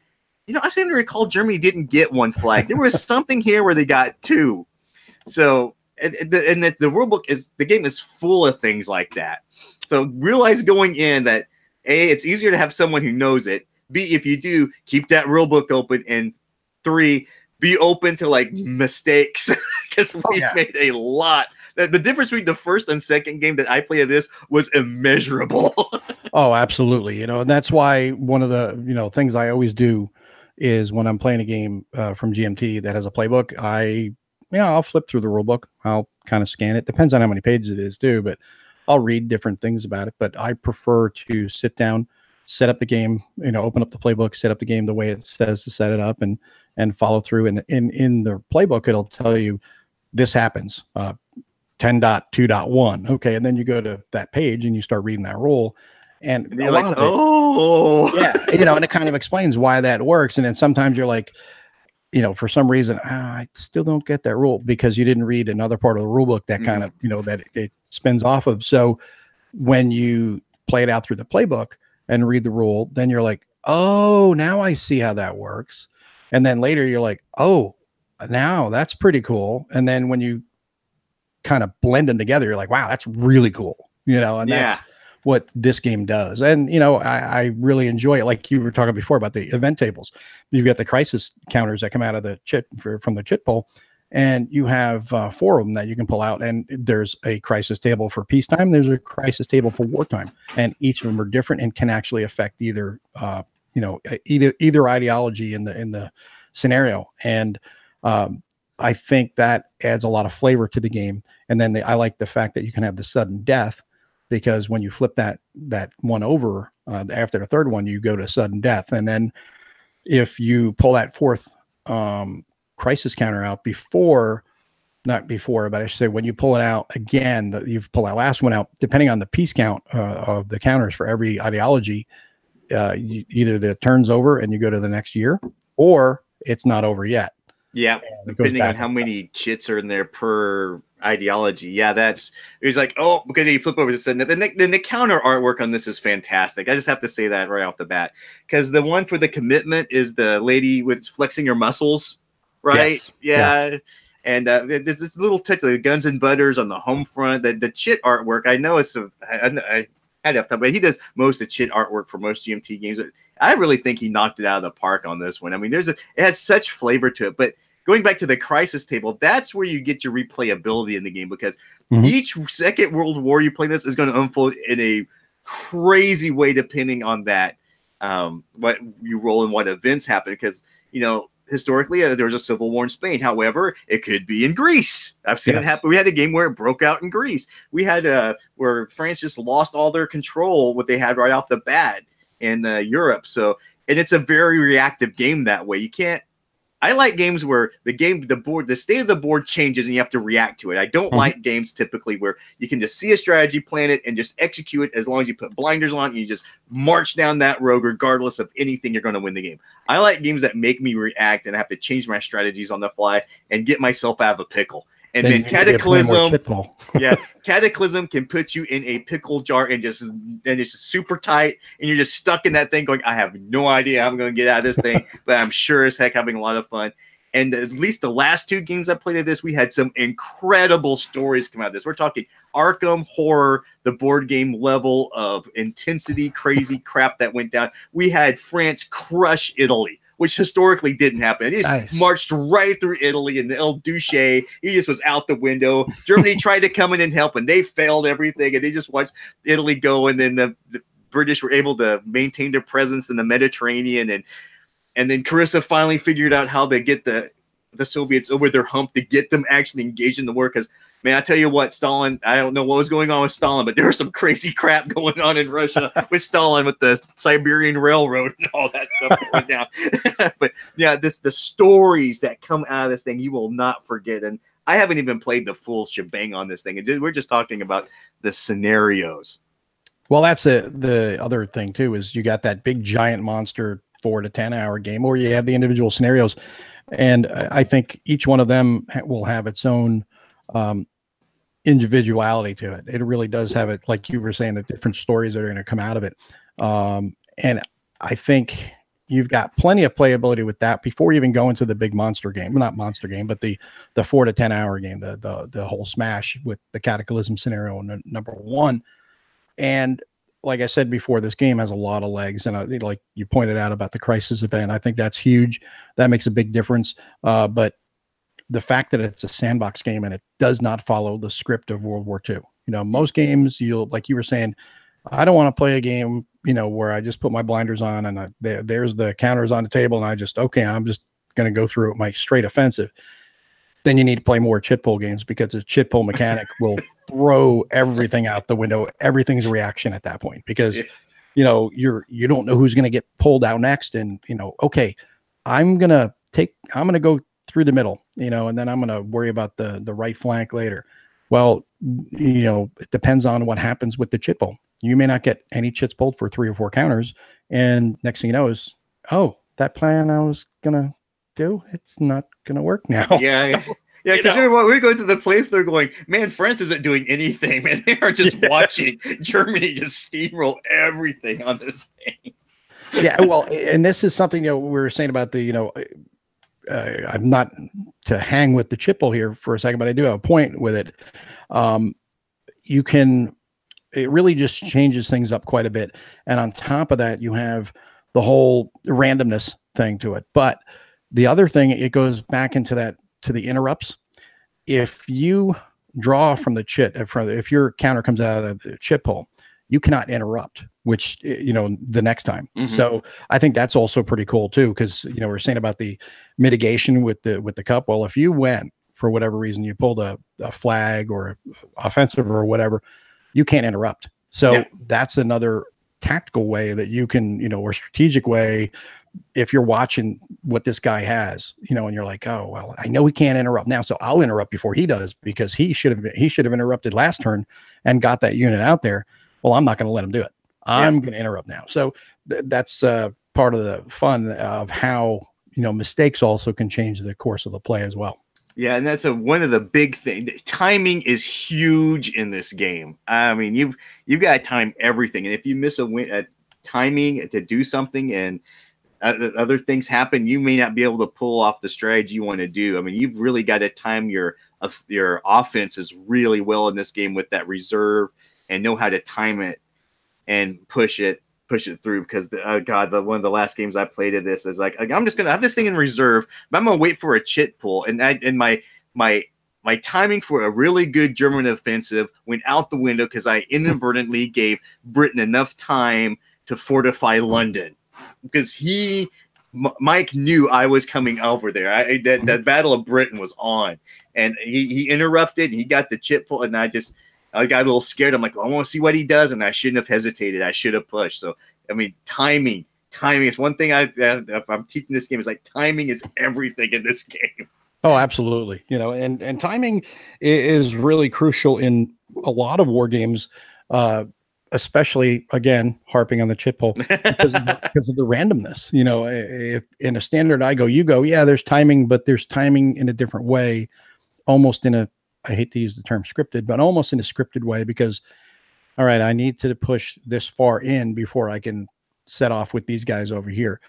I seem to recall Germany didn't get 1 flag. There was something here where they got 2. So and the rulebook the game is full of things like that. So realize going in that A, it's easier to have someone who knows it. B, if you do, keep that rule book open. And 3, be open to like mistakes because we made a lot. The difference between the first and second game that I played of this was immeasurable. Oh, absolutely. And that's why one of the, things I always do is when I'm playing a game from GMT that has a playbook, I'll flip through the rule book. I'll kind of scan it. Depends on how many pages it is too, but I'll read different things about it. But I prefer to sit down, set up the game, open up the playbook, set up the game the way it says to set it up and follow through. And in the playbook, it'll tell you this happens, 10.2.1. Okay. And then you go to that page and you start reading that rule. And you're like, oh, yeah, and it kind of explains why that works. And then sometimes you're like, for some reason, I still don't get that rule because you didn't read another part of the rule book that kind of, that it spins off of. So when you play it out through the playbook and read the rule, then you're like, oh, now I see how that works. And then later you're like, oh, now that's pretty cool. And then when you kind of blend them together, you're like, wow, that's really cool, and that's what this game does. And, I really enjoy it. Like you were talking before about the event tables. You've got the crisis counters that come out of the chit from the chit pool, and you have 4 of them that you can pull out. And there's a crisis table for peacetime. There's a crisis table for wartime, and each of them are different and can actually affect either ideology in the scenario. And I think that adds a lot of flavor to the game. And then I like the fact that you can have the sudden death, because when you flip that one over after the third one, you go to sudden death. And then if you pull that 4th crisis counter out not before, but I should say when you pull it out again, you've pulled that last one out, depending on the piece count of the counters for every ideology, either the turn's over and you go to the next year, or it's not over yet. Yeah, depending on how many chits are in there per ideology. Yeah, it's like, oh, because you flip over to sudden, then the counter artwork on this is fantastic. I just have to say that right off the bat, because the one for the commitment is the lady with flexing her muscles, right? Yes. Yeah. And there's this little touch of the guns and butters on the home front. The chit artwork, I know I had to have time, but he does most of the chit artwork for most GMT games. I really think he knocked it out of the park on this one. I mean, it has such flavor to it. But going back to the crisis table, that's where you get your replayability in the game, because each Second World War you play this is going to unfold in a crazy way depending on that what you roll and what events happen. Because historically, there was a civil war in Spain. However, it could be in Greece. I've seen it happen. We had a game where it broke out in Greece. We had where France just lost all their control, what they had right off the bat in Europe. So, and it's a very reactive game that way. You can't. I like games where the state of the board changes and you have to react to it. I don't like games typically where you can just see a strategy, plan it, and just execute it as long as you put blinders on and you just march down that road regardless of anything. You're going to win the game. I like games that make me react and I have to change my strategies on the fly and get myself out of a pickle. And then Cataclysm, Cataclysm can put you in a pickle jar and it's super tight, and you're just stuck in that thing going, I have no idea how I'm going to get out of this thing, but I'm sure as heck having a lot of fun. And at least the last 2 games I played of this, we had some incredible stories come out of this. We're talking Arkham Horror, the board game level of intensity, crazy crap that went down. We had France crush Italy, which historically didn't happen. He just marched right through Italy, and the El Duce, he just was out the window. Germany tried to come in and help, and they failed everything, and they just watched Italy go, and then the British were able to maintain their presence in the Mediterranean, and then Carissa finally figured out how to get the Soviets over their hump to get them actually engaged in the war, because man, I tell you what, Stalin, I don't know what was going on with Stalin, but there was some crazy crap going on in Russia with Stalin, with the Siberian Railroad and all that stuff that went down. But yeah, the stories that come out of this thing, you will not forget. And I haven't even played the full shebang on this thing. We're just talking about the scenarios. Well, that's the other thing too, is you got that big giant monster 4 to 10 hour game, or you have the individual scenarios. And I think each one of them will have its own individuality to it. It really does have it, like you were saying, the different stories that are going to come out of it. And I think you've got plenty of playability with that before you even go into the big monster game. Not monster game, but the 4 to 10 hour game, the whole smash with the Cataclysm scenario number 1. And like I said before, this game has a lot of legs, and like you pointed out about the crisis event, I think that's huge. That makes a big difference. But the fact that it's a sandbox game and it does not follow the script of World War II. Most games, like you were saying, I don't want to play a game, where I just put my blinders on and there's the counters on the table and I'm just going to go through it my straight offensive. Then you need to play more chit pull games, because the chit pull mechanic will throw everything out the window. Everything's a reaction at that point, because you don't know who's going to get pulled out next. And okay, I'm going to go through the middle, and then I'm going to worry about the right flank later. Well, it depends on what happens with the chit pull. You may not get any chits pulled for 3 or 4 counters, and next thing you know is, oh, that plan I was gonna do, it's not gonna work now. Yeah. So, yeah, because we're going through the playthrough going, man, France isn't doing anything, man. They are just watching Germany just steamroll everything on this thing. Yeah, well, and this is something we were saying about the, I'm not hang with the chipple here for a second, but I do have a point with it. It really just changes things up quite a bit. And on top of that, you have the whole randomness thing to it. But the other thing, it goes back into to the interrupts. If you draw from the chit, if your counter comes out of the chip hole, you cannot interrupt, which, the next time. Mm-hmm. So I think that's also pretty cool too. Because, we're saying about the mitigation with the cup. Well, if you went for whatever reason, you pulled a flag or offensive or whatever, you can't interrupt. So that's another tactical way that you can, or strategic way. If you're watching what this guy has, and you're like, oh, well, I know he can't interrupt now, so I'll interrupt before he does, because he should have interrupted last turn and got that unit out there. Well, I'm not going to let him do it. I'm going to interrupt now. So that's part of the fun of how, mistakes also can change the course of the play as well. Yeah, and that's one of the big things. Timing is huge in this game. I mean, you've got to time everything, and if you miss a timing to do something and other things happen, you may not be able to pull off the strategy you want to do. I mean, you've really got to time your offenses really well in this game with that reserve, and know how to time it and push it through. Because one of the last games I played of this is like, I'm just gonna have this thing in reserve, but I'm gonna wait for a chit pull, and my timing for a really good German offensive went out the window because I inadvertently gave Britain enough time to fortify London, because Mike knew I was coming over there. That Battle of Britain was on, and he interrupted, and he got the chip pull, and I got a little scared. I'm like, I want to see what he does, and I shouldn't have hesitated. I should have pushed. So, I mean, timing is one thing. If I'm teaching this game, is like timing is everything in this game. Oh, absolutely. And timing is really crucial in a lot of war games, especially, again, harping on the chip hole because of the randomness. If in a standard I go, you go, yeah, there's timing, but there's timing in a different way, almost in I hate to use the term scripted, but almost in a scripted way, because, all right, I need to push this far in before I can set off with these guys over here.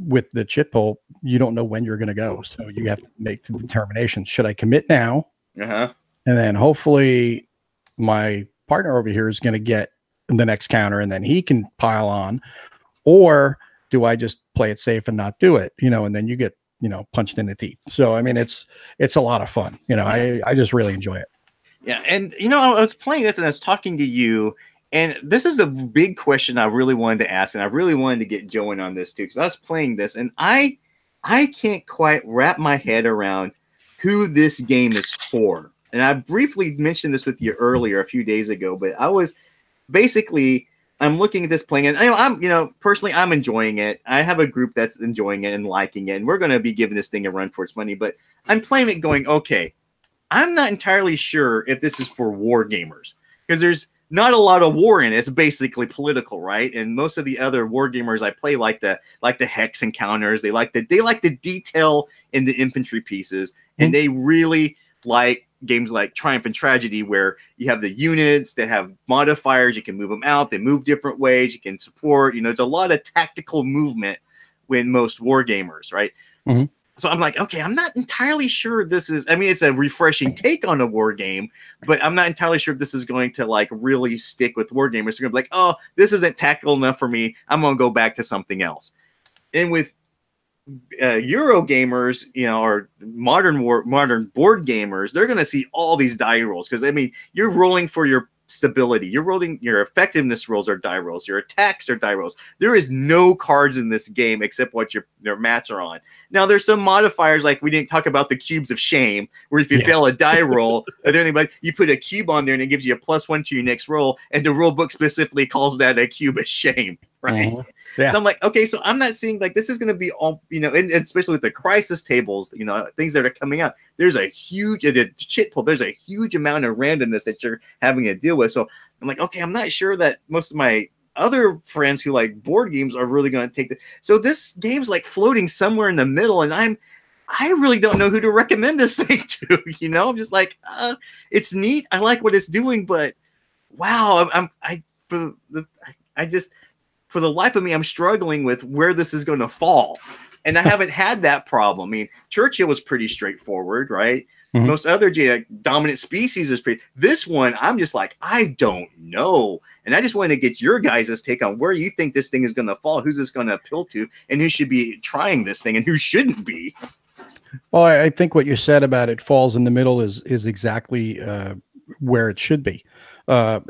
With the chip hole, you don't know when you're going to go. So you have to make the determination. Should I commit now? Uh-huh. And then hopefully my partner over here is going to get the next counter and then he can pile on. Or do I just play it safe and not do it? And then you get, punched in the teeth. So, I mean, it's a lot of fun. I just really enjoy it. Yeah. And, I was playing this and I was talking to you, and this is the big question I really wanted to ask. And I really wanted to get Joe in on this too, because I was playing this and I can't quite wrap my head around who this game is for. And I briefly mentioned this with you earlier a few days ago, but I was basically, I'm looking at this playing, and I'm personally, I'm enjoying it. I have a group that's enjoying it and liking it, and we're going to be giving this thing a run for its money. But I'm playing it going, okay, I'm not entirely sure if this is for war gamers, because there's not a lot of war in it. It's basically political, right? And most of the other war gamers I play like the hex encounters. They like the detail in the infantry pieces, and they really like games like Triumph and Tragedy, where you have the units that have modifiers. You can move them out. They move different ways. You can support. There's a lot of tactical movement with most war gamers, right? Mm-hmm. So I'm like, okay, I'm not entirely sure this is. I mean, it's a refreshing take on a war game, but I'm not entirely sure if this is going to like really stick with war gamers. They're going to be like, oh, this isn't tactical enough for me. I'm going to go back to something else. And with Euro gamers, or modern board gamers, they're going to see all these die rolls, because I mean, you're rolling for your stability, you're rolling your effectiveness rolls are die rolls, your attacks are die rolls. There is no cards in this game except what your mats are on. Now there's some modifiers, like we didn't talk about the cubes of shame, where if you fail a die roll or anything, but you put a cube on there and it gives you a +1 to your next roll, and the rule book specifically calls that a cube of shame, right? Mm-hmm. Yeah. So I'm like, okay, so I'm not seeing like this is going to be all, and especially with the crisis tables, things that are coming out. There's a huge chit pull. There's a huge amount of randomness that you're having to deal with. So I'm like, okay, I'm not sure that most of my other friends who like board games are really going to take so this game's like floating somewhere in the middle, and I really don't know who to recommend this thing to. I'm just like, it's neat. I like what it's doing, but wow, for the life of me, I'm struggling with where this is going to fall. And I haven't had that problem. I mean, Churchill was pretty straightforward, right? Mhm. Most other like, dominant species is pretty. This one, I'm just like, I don't know. And I just want to get your guys' take on where you think this thing is going to fall, who's this going to appeal to, and who should be trying this thing and who shouldn't be. Well, I think what you said about it falls in the middle is exactly where it should be. I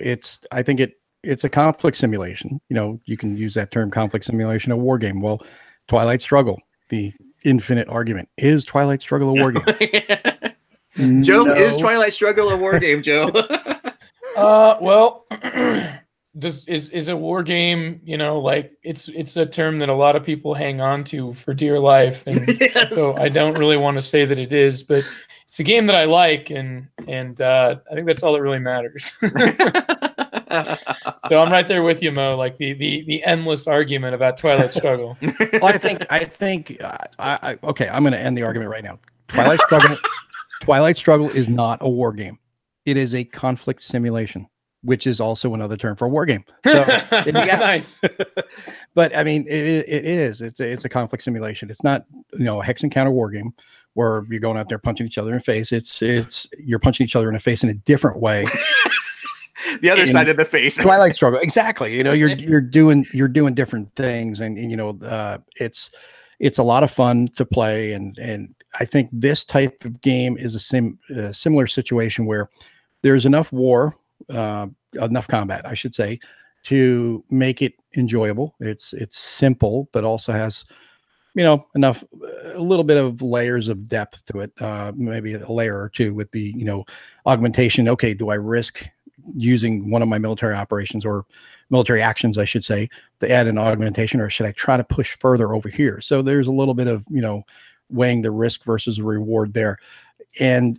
think it's a conflict simulation. You know, you can use that term, conflict simulation, a war game. Well, Twilight Struggle, the infinite argument, is Twilight Struggle a war game? Joe, No. is Twilight Struggle a war game, Joe? Well, is a war game, you know, like it's a term that a lot of people hang on to for dear life, and Yes. so I don't really want to say that it is, but it's a game that I like, and I think that's all that really matters. So I'm right there with you, Mo. Like the endless argument about Twilight Struggle. Well, I think okay, I'm going to end the argument right now. Twilight Struggle is not a war game. It is a conflict simulation, which is also another term for a war game. So Nice. But I mean, it's a conflict simulation. It's not, you know, a hex encounter war game where you're going out there punching each other in the face. It's you're punching each other in the face in a different way. The other side of the face. Twilight Struggle, exactly. You know, you're doing different things, and you know, it's a lot of fun to play, and I think this type of game is a similar situation where there's enough war, enough combat, I should say, to make it enjoyable. It's simple, but also has, you know, a little bit of layers of depth to it. Maybe a layer or two with the, you know, augmentation. Okay, do I risk using one of my military operations or military actions, I should say, to add an augmentation, or should I try to push further over here? So there's a little bit of, you know, weighing the risk versus the reward there. And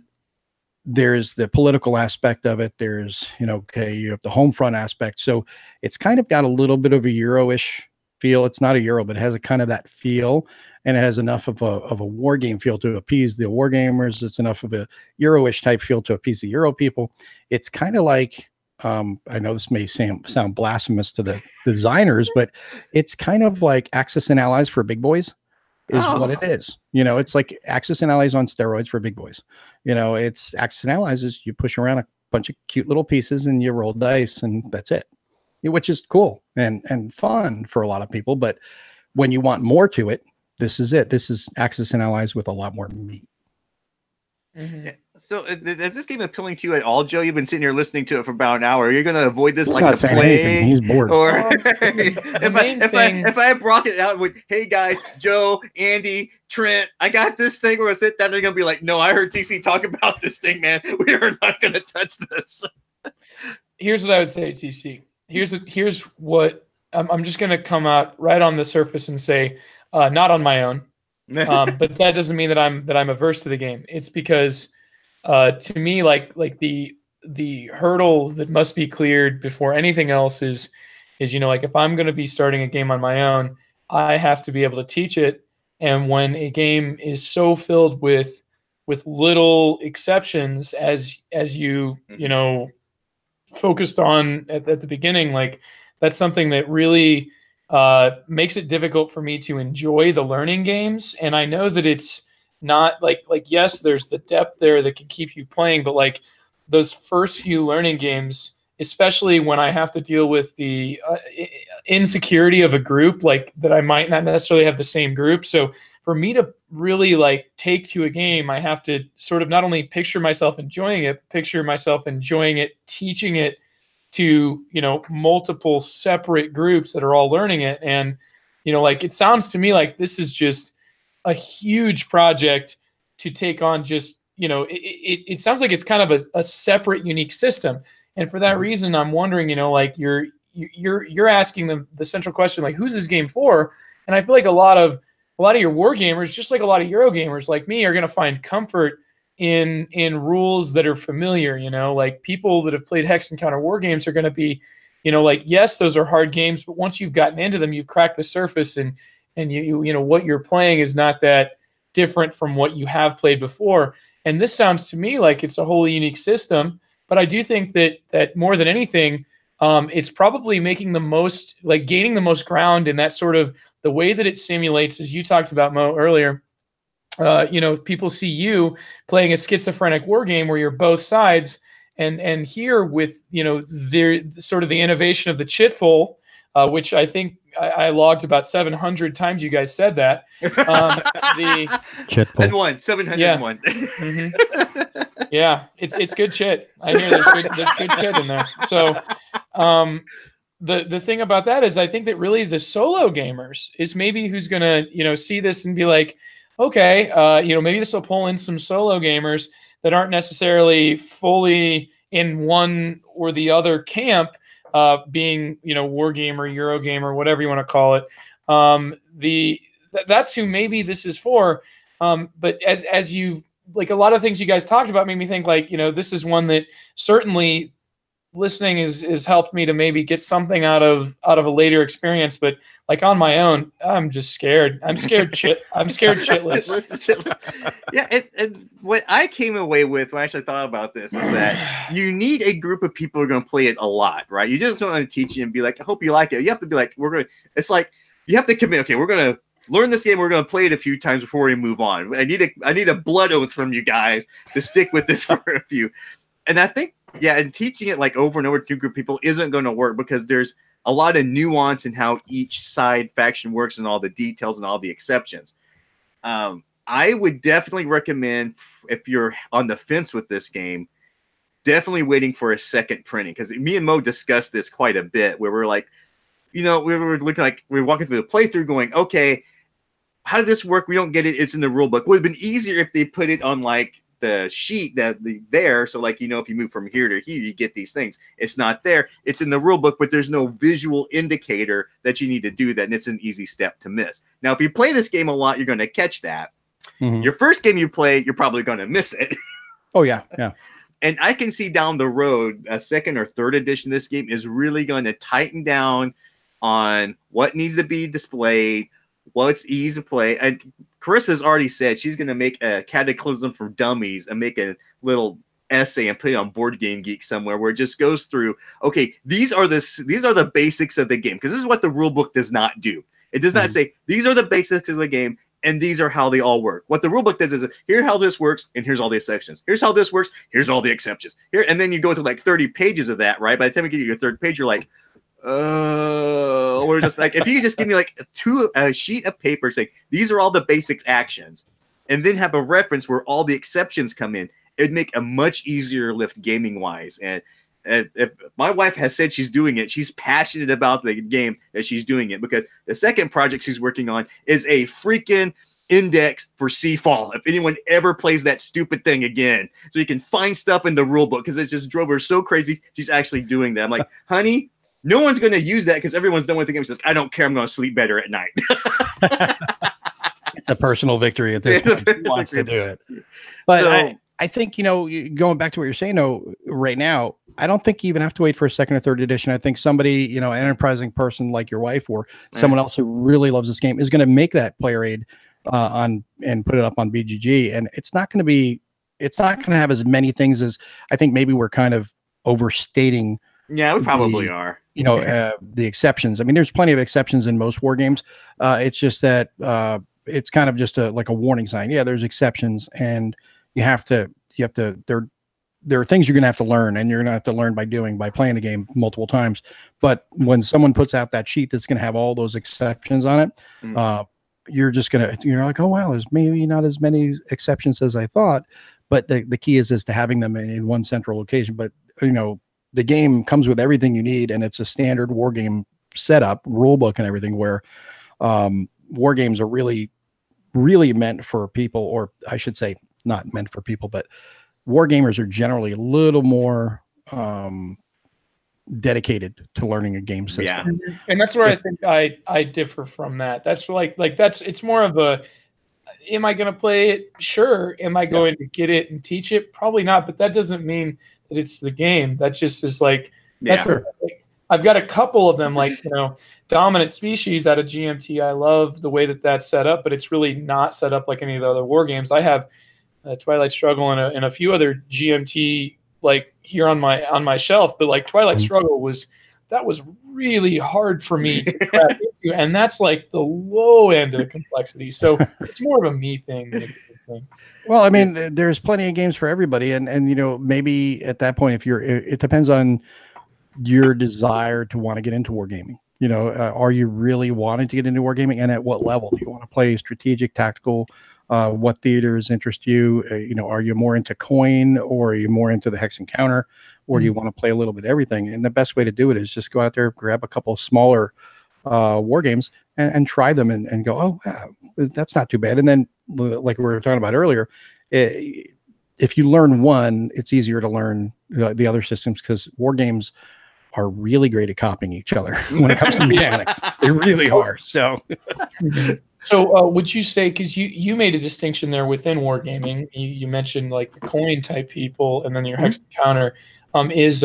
there's the political aspect of it. There's, you know, okay, you have the home front aspect. So it's kind of got a little bit of a Euro-ish feel. It's not a Euro, but it has a kind of that feel, and it has enough of a war game feel to appease the war gamers. It's enough of a Euro-ish type feel to appease the Euro people. It's kind of like, I know this may sound blasphemous to the designers, but it's kind of like Axis and Allies for big boys is what it is. You know, it's like Axis and Allies on steroids for big boys. You know, it's Axis and Allies is you push around a bunch of cute little pieces and you roll dice and that's it, which is cool and fun for a lot of people. But when you want more to it, this is it. This is Axis and Allies with a lot more meat. Mm-hmm. Yeah. So is this game appealing to you at all, Joe? You've been sitting here listening to it for about an hour. You're going to avoid this He's like not the saying anything. plague? He's bored. Or main if I brought it out with, hey guys, Joe, Andy, Trent, I got this thing, we're going to sit down, they're going to be like, no, I heard TC talk about this thing, man. We are not going to touch this. Here's what I would say, TC. Here's what I'm just going to come out right on the surface and say, not on my own. But that doesn't mean that I'm averse to the game. It's because to me, like the hurdle that must be cleared before anything else is, you know, like if I'm going to be starting a game on my own, I have to be able to teach it. And when a game is so filled with little exceptions, as you know, focused on at the beginning, like that's something that really makes it difficult for me to enjoy the learning games. And I know that it's not like yes, there's the depth there that can keep you playing, but like those first few learning games, especially when I have to deal with the insecurity of a group, like that I might not necessarily have the same group. So for me to really like take to a game, I have to sort of not only picture myself enjoying it, picture myself enjoying it, teaching it to, you know, multiple separate groups that are all learning it. And, you know, like it sounds to me like this is just a huge project to take on. Just, you know, it sounds like it's kind of a separate, unique system. And for that reason, I'm wondering, you know, like you're asking the central question, like, who's this game for? And I feel like a lot of your war gamers, just like a lot of Euro gamers like me, are going to find comfort in rules that are familiar. You know, like people that have played hex and counter war games are going to be, you know, like, yes, those are hard games, but once you've gotten into them, you've cracked the surface, and you know what you're playing is not that different from what you have played before. And this sounds to me like it's a wholly unique system. But I do think that more than anything, it's probably making the most, like gaining the most ground in that sort of the way that it simulates, as you talked about, Mo, earlier, people see you playing a schizophrenic war game where you're both sides, and here with the sort of the innovation of the chitful, which I think I logged about 700 times. You guys said that. The Chitful. And one 701. Yeah. Mm-hmm. Yeah, it's good chit. I hear there's good chit in there. So, the thing about that is, I think that really the solo gamers is maybe who's gonna see this and be like, okay, maybe this will pull in some solo gamers that aren't necessarily fully in one or the other camp, being war gamer, Euro gamer, whatever you want to call it. That's who maybe this is for. But as you like, a lot of things you guys talked about made me think like, this is one that certainly listening is helped me to maybe get something out of a later experience. But like on my own, I'm just scared. I'm scared shitless. Yeah, and what I came away with when I actually thought about this is that you need a group of people who are going to play it a lot, right? You just don't want to teach you and be like, I hope you like it. You have to be like, it's like you have to commit. Okay, we're going to learn this game. We're going to play it a few times before we move on. I need a blood oath from you guys to stick with this for a few. And I think, yeah, and teaching it like over and over to a group of people isn't going to work because there's a lot of nuance in how each side faction works and all the details and all the exceptions. I would definitely recommend, if you're on the fence with this game, definitely waiting for a second printing, because me and Mo discussed this quite a bit where we're like, we were looking like we were walking through the playthrough going, okay, how did this work? We don't get it. It's in the rule book. Would have been easier if they put it on like the sheet there. So like, if you move from here to here, you get these things. It's not there. It's in the rule book, but there's no visual indicator that you need to do that. And it's an easy step to miss. Now, if you play this game a lot, you're going to catch that. Mm-hmm. Your first game you play, you're probably going to miss it. Oh yeah. Yeah. And I can see down the road, a second or third edition of this game is really going to tighten down on what needs to be displayed, what's easy to play. And Carissa's already said she's going to make a Cataclysm for Dummies and make a little essay and put it on Board Game Geek somewhere where it just goes through, okay, these are the basics of the game, because this is what the rule book does not do. It does not say these are the basics of the game and these are how they all work. What the rule book does is, here's how this works and here's all the exceptions. Here's how this works, here's all the exceptions. Here, and then you go through like 30 pages of that, right? By the time you get to your third page, you're like, we're just like, if you just give me like a sheet of paper saying these are all the basic actions, and then have a reference where all the exceptions come in, it'd make a much easier lift gaming wise. And if my wife has said she's doing it, she's passionate about the game that she's doing it, because the second project she's working on is a freaking index for Seafall. If anyone ever plays that stupid thing again, so you can find stuff in the rule book, because it just drove her so crazy. She's actually doing that. I'm like, honey, no one's going to use that because everyone's done with the game. She's like, I don't care. I'm going to sleep better at night. It's a personal victory at this point. He wants to do it. But so, I think, going back to what you're saying, though, right now, I don't think you even have to wait for a second or third edition. I think somebody, an enterprising person like your wife or someone else who really loves this game is going to make that player aid and put it up on BGG. And it's not going to have as many things as I think maybe we're kind of overstating. Yeah, we probably are. The exceptions. I mean, there's plenty of exceptions in most war games. It's just that it's kind of just like a warning sign. Yeah, there's exceptions, and you have to. There are things you're going to have to learn, and you're going to have to learn by playing the game multiple times. But when someone puts out that sheet that's going to have all those exceptions on it, you're like, oh wow, there's maybe not as many exceptions as I thought. But the key is to having them in one central location. But the game comes with everything you need, and it's a standard war game setup, rule book, and everything. Where war games are really, really meant for people, or I should say, not meant for people, but war gamers are generally a little more dedicated to learning a game system. Yeah. And that's where I think I differ from that. That's it's more of a, am I going to play it? Sure. Am I going to get it and teach it? Probably not. But that doesn't mean that it's the game. That just is like, I've got a couple of them, like, Dominant Species out of GMT. I love the way that that's set up, but it's really not set up like any of the other war games. I have Twilight Struggle and a few other GMT like here on my shelf, but like Twilight Struggle was really hard for me to crack too, and that's like the low end of the complexity. So it's more of a me thing than a good thing. Well, I mean, there's plenty of games for everybody, and maybe at that point, if it depends on your desire to want to get into wargaming. Are you really wanting to get into wargaming, and at what level do you want to play? Strategic, tactical? What theaters interest you? Are you more into coin, or are you more into the hex and counter, or do you want to play a little bit of everything? And the best way to do it is just go out there, grab a couple smaller war games, and try them, and go, oh, wow, that's not too bad. And then, like we were talking about earlier, if you learn one, it's easier to learn the other systems, because war games are really great at copying each other when it comes to mechanics. They really are. So would you say, because you made a distinction there within wargaming, you mentioned like the coin type people, and then your hex and counter, is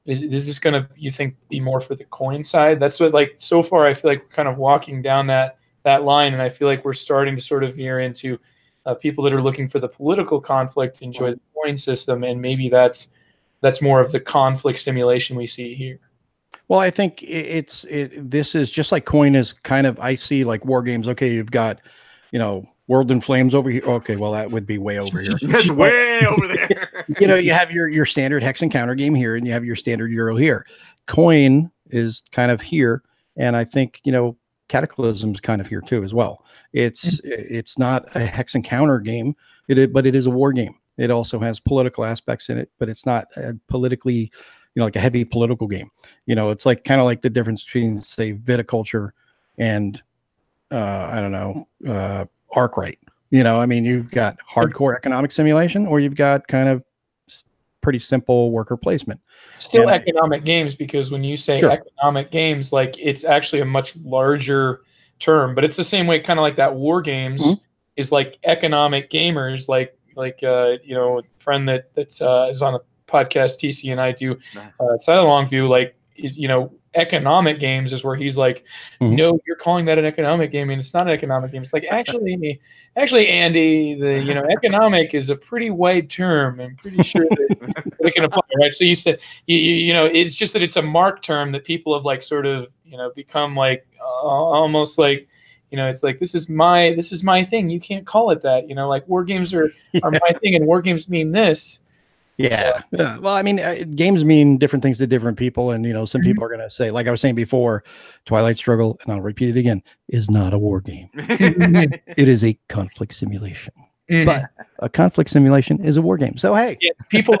this going to, you think, be more for the coin side? That's what, like, so far I feel like we're kind of walking down that line, and I feel like we're starting to sort of veer into people that are looking for the political conflict enjoy the coin system, and maybe that's more of the conflict simulation we see here. Well, I think this is just like coin is kind of, I see like war games. Okay, you've got, World in Flames over here. Okay, well, that would be way over here. That's way over there. You have your standard hex and counter game here, and you have your standard Euro here. Coin is kind of here, and I think Cataclysm is kind of here too as well. It's not a hex and counter game, but it is a war game. It also has political aspects in it, but it's not politically, like a heavy political game. It's like kind of like the difference between, say, viticulture and Arkwright. I mean, you've got hardcore economic simulation, or you've got kind of pretty simple worker placement. Still economic games, because when you say economic games, like, it's actually a much larger term, but it's the same way, kind of like that war games is like economic gamers, like a friend that is on a podcast TC and I do Side of Longview, like, is economic games is where he's like, no, you're calling that an economic game, and it's not an economic game. It's like, actually Andy, the economic is a pretty wide term. I'm pretty sure that it can apply, right? So you said it's just that it's a mark term that people have like sort of become like almost like it's like, this is my thing. You can't call it that. Like, war games are my thing, and war games mean this. Yeah. Well, I mean, games mean different things to different people. And, some people are going to say, like I was saying before, Twilight Struggle, and I'll repeat it again, is not a war game. It is a conflict simulation. But a conflict simulation is a war game. So, hey. Yeah, people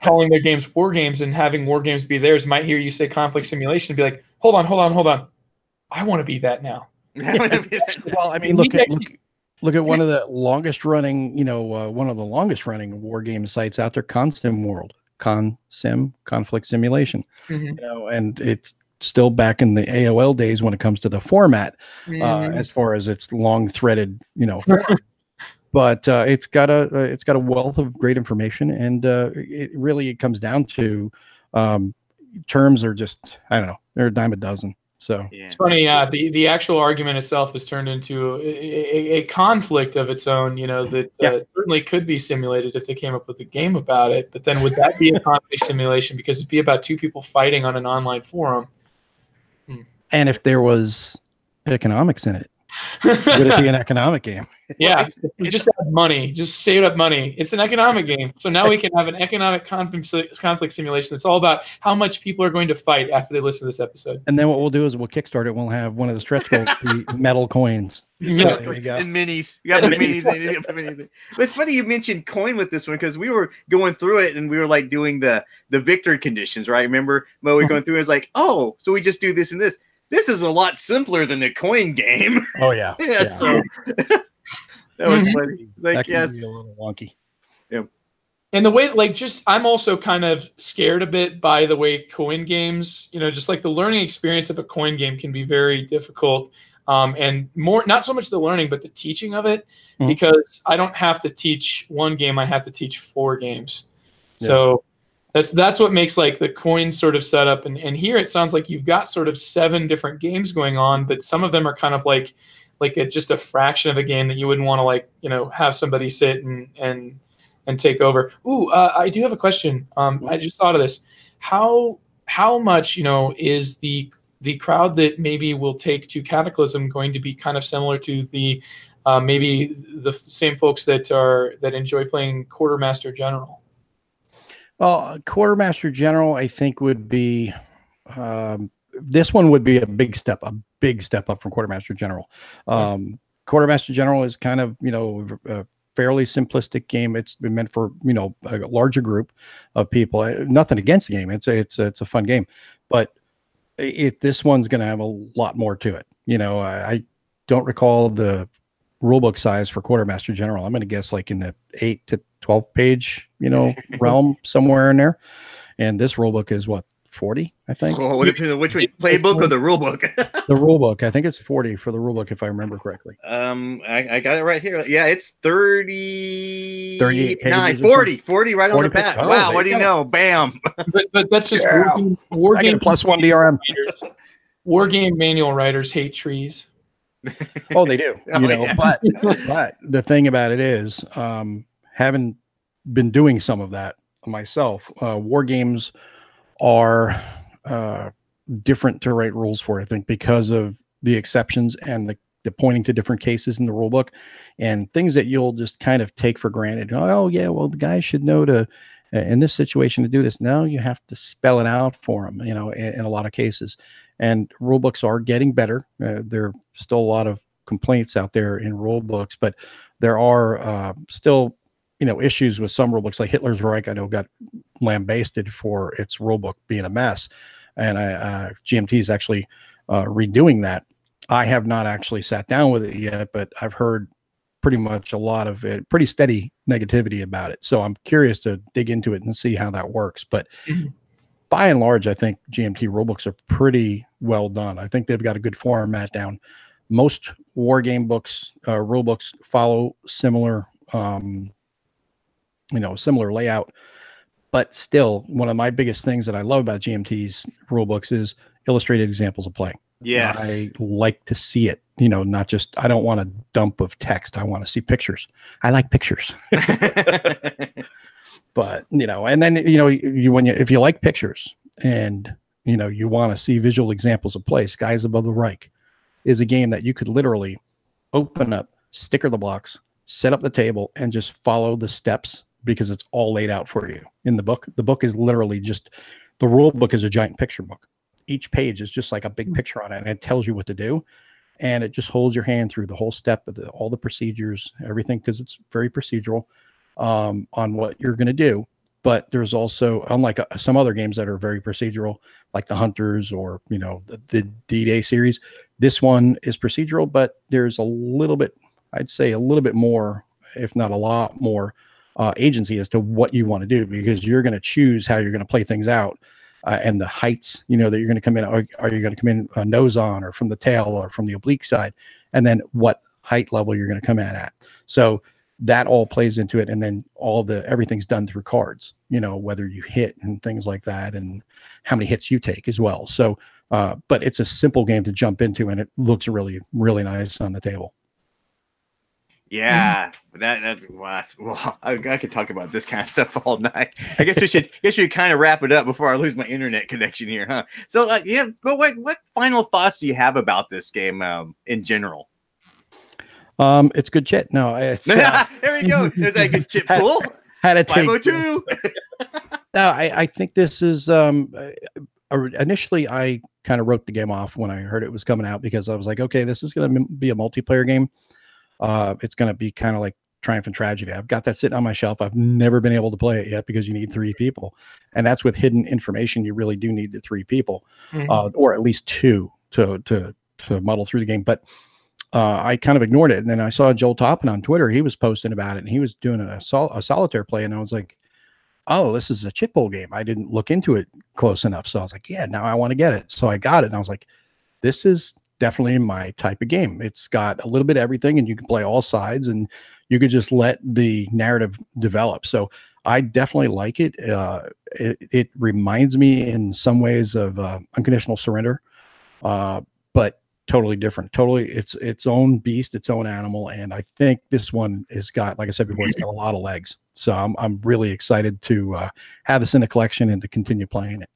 calling their games war games and having war games be theirs might hear you say conflict simulation and be like, hold on. I want to be that now. Well, I mean, look at one of the longest running, war game sites out there, Consim World, conflict simulation, and it's still back in the AOL days when it comes to the format, as far as its long threaded, form. But it's got a wealth of great information, and it comes down to terms are just, I don't know, they're a dime a dozen. So it's funny. The actual argument itself has turned into a conflict of its own. That certainly could be simulated if they came up with a game about it. But then would that be a conflict simulation? Because it'd be about two people fighting on an online forum. And if there was economics in it, would it be an economic game? Yeah, we just have money, just straight up money. It's an economic game. So now we can have an economic conflict simulation that's all about how much people are going to fight after they listen to this episode. And then what we'll do is we'll kickstart it. We'll have one of the stretch goals be metal coins. Yeah, there you go. And minis. You got the minis. But it's funny you mentioned coin with this one, because we were going through it and we were like doing the victory conditions, right? Remember, Mo, we were going through it. It's like, oh, so we just do this and this. This is a lot simpler than a coin game. Oh yeah. Yeah. So that was funny. Like, that can be a little wonky. Yeah. And the way, I'm also kind of scared a bit by the way coin games, just like the learning experience of a coin game can be very difficult. And more, not so much the learning, but the teaching of it, because I don't have to teach one game. I have to teach 4 games. Yeah. So that's what makes like the coin sort of setup. And here it sounds like you've got sort of 7 different games going on, but some of them are kind of like just a fraction of a game that you wouldn't want to have somebody sit and take over. Ooh, I do have a question. I just thought of this. How much, is the the crowd that maybe will take to Cataclysm going to be kind of similar to the maybe the same folks that enjoy playing Quartermaster General? Well, Quartermaster General, I think, would be this one would be a big step up from Quartermaster General. Quartermaster General is kind of, a fairly simplistic game. It's been meant for, a larger group of people. Nothing against the game. It's a fun game, but this one's going to have a lot more to it. I don't recall the rulebook size for Quartermaster General. I'm going to guess like in the 8 to 12 page, realm, somewhere in there. And this rulebook is what, 40, I think. Oh, which playbook or the rulebook? The rulebook. I think it's 40 for the rulebook, if I remember correctly. I got it right here. Yeah, it's 38 pages 40 right on the bat. Oh, wow, what do you know? Bam. But that's just war game plus 1 DRM. War game manual writers hate trees. Oh, they do. But the thing about it is, having been doing some of that myself, war games are different to write rules for, I think, because of the exceptions and the pointing to different cases in the rule book and things that you'll just kind of take for granted. Oh yeah, well, the guy should know to in this situation to do this. Now you have to spell it out for them, in a lot of cases. And rule books are getting better. There are still a lot of complaints out there in rule books, but there are still issues with some rule books. Like Hitler's Reich, I know, got lambasted for its rule book being a mess, and GMT is actually redoing that. I have not actually sat down with it yet, but I've heard pretty much a lot of it, pretty steady negativity about it. So I'm curious to dig into it and see how that works. But by and large, I think GMT rulebooks are pretty well done. I think they've got a good format down. Most war game books, rulebooks follow similar, similar layout. But still, one of my biggest things that I love about GMT's rulebooks is illustrated examples of play. Yes. I like to see it, not just, I don't want a dump of text. I want to see pictures. I like pictures. But, and then, if you like pictures and, you want to see visual examples of play, Skies Above the Reich is a game that you could literally open up, sticker the blocks, set up the table, and just follow the steps because it's all laid out for you in the book. The book is literally just, the rule book is a giant picture book. Each page is just like a big picture on it, and it tells you what to do. And it just holds your hand through the whole step of all the procedures, everything, because it's very procedural on what you're going to do. But there's also, unlike some other games that are very procedural, like the Hunters or, the D-Day series, this one is procedural, but there's a little bit, I'd say a little bit more, if not a lot more, agency as to what you want to do, because you're going to choose how you're going to play things out. And the heights, that you're going to come in, are you going to come in nose on or from the tail or from the oblique side? And then what height level you're going to come in at. So that all plays into it. And then everything's done through cards, whether you hit and things like that and how many hits you take as well. So, but it's a simple game to jump into, and it looks really, really nice on the table. Yeah, that's well, I could talk about this kind of stuff all night. I guess we should kind of wrap it up before I lose my internet connection here, huh? So, but what final thoughts do you have about this game in general? It's good shit. No, it's there we go. There's that good chip pool. Had to take 502. No, I think this is initially I kind of wrote the game off when I heard it was coming out, because I was like, okay, this is going to be a multiplayer game. It's going to be kind of like Triumph and Tragedy. I've got that sitting on my shelf. I've never been able to play it yet because you need 3 people. And that's with hidden information. You really do need the 3 people, or at least 2 to muddle through the game. But I kind of ignored it. And then I saw Joel Toppin on Twitter. He was posting about it, and he was doing a solitaire play. And I was like, oh, this is a chip bowl game. I didn't look into it close enough. So I was like, yeah, now I want to get it. So I got it. And I was like, this is definitely my type of game. It's got a little bit of everything, and you can play all sides, and you could just let the narrative develop. So I definitely like it. It reminds me in some ways of Unconditional Surrender, but totally different. Totally, it's its own beast, its own animal. And I think this one has got, like I said before, it's got a lot of legs. So I'm really excited to have this in the collection and to continue playing it.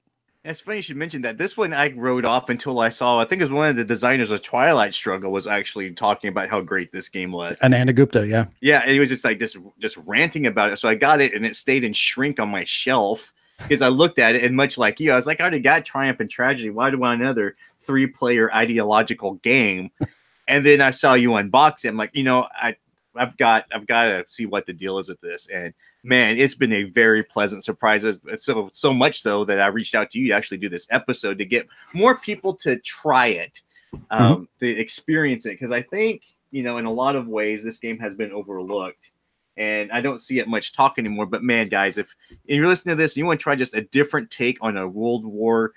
It's funny you should mention that. This one I wrote off until I saw, I think it was one of the designers of Twilight Struggle was actually talking about how great this game was. Ananda Gupta, yeah. Yeah, and he was just like just ranting about it. So I got it and it stayed in shrink on my shelf because I looked at it and much like you, I was like, I already got Triumph and Tragedy. Why do I want another 3-player ideological game? And then I saw you unbox it. I'm like, I've got to see what the deal is with this. And man, it's been a very pleasant surprise. So much so that I reached out to you to actually do this episode to get more people to try it, to experience it. Because I think, in a lot of ways, this game has been overlooked. And I don't see it much talk anymore. But man, guys, if you're listening to this and you want to try just a different take on a World War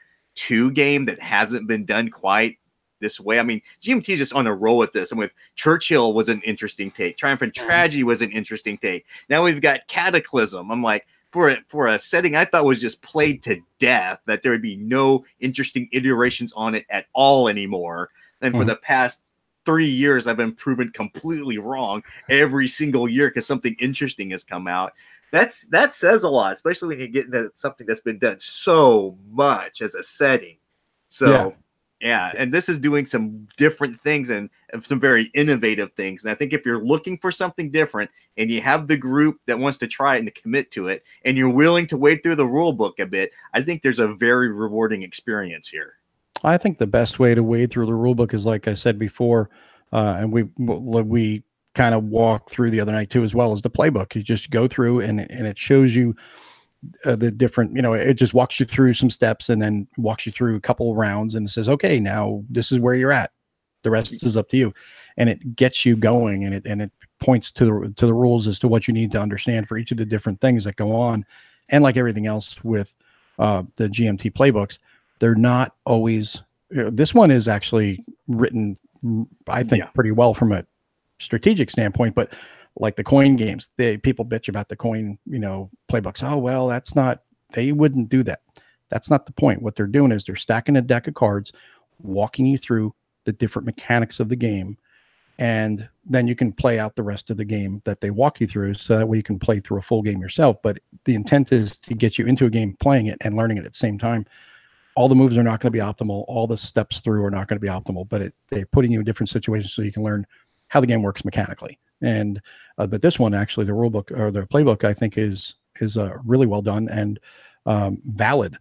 II game that hasn't been done quite this way. I mean, GMT is just on a roll with this. And with Churchill was an interesting take. Triumph and Tragedy was an interesting take. Now we've got Cataclysm. I'm like, for a setting I thought was just played to death, that there would be no interesting iterations on it at all anymore. And for the past 3 years, I've been proven completely wrong every single year because something interesting has come out. That says a lot, especially when you get into something that's been done so much as a setting. So yeah, and this is doing some different things and some very innovative things. And I think if you're looking for something different and you have the group that wants to try it and to commit to it, and you're willing to wade through the rule book a bit, I think there's a very rewarding experience here. I think the best way to wade through the rule book is, like I said before, and we kind of walked through the other night too, as well as the playbook. You just go through and it shows you the different, it just walks you through some steps and then walks you through a couple of rounds and says, okay, now this is where you're at. The rest is up to you. And it gets you going, and it points to the rules as to what you need to understand for each of the different things that go on. And like everything else with the GMT playbooks, they're not always, this one is actually written, I think, pretty well from a strategic standpoint, but like the coin games, people bitch about the coin, playbooks. Oh, well, they wouldn't do that. That's not the point. What they're doing is they're stacking a deck of cards, walking you through the different mechanics of the game. And then you can play out the rest of the game that they walk you through, so that way you can play through a full game yourself. But the intent is to get you into a game, playing it and learning it at the same time. All the moves are not going to be optimal. All the steps through are not going to be optimal, but they're putting you in different situations so you can learn how the game works mechanically. And but this one, actually, the rule book or the playbook, I think is really well done and valid,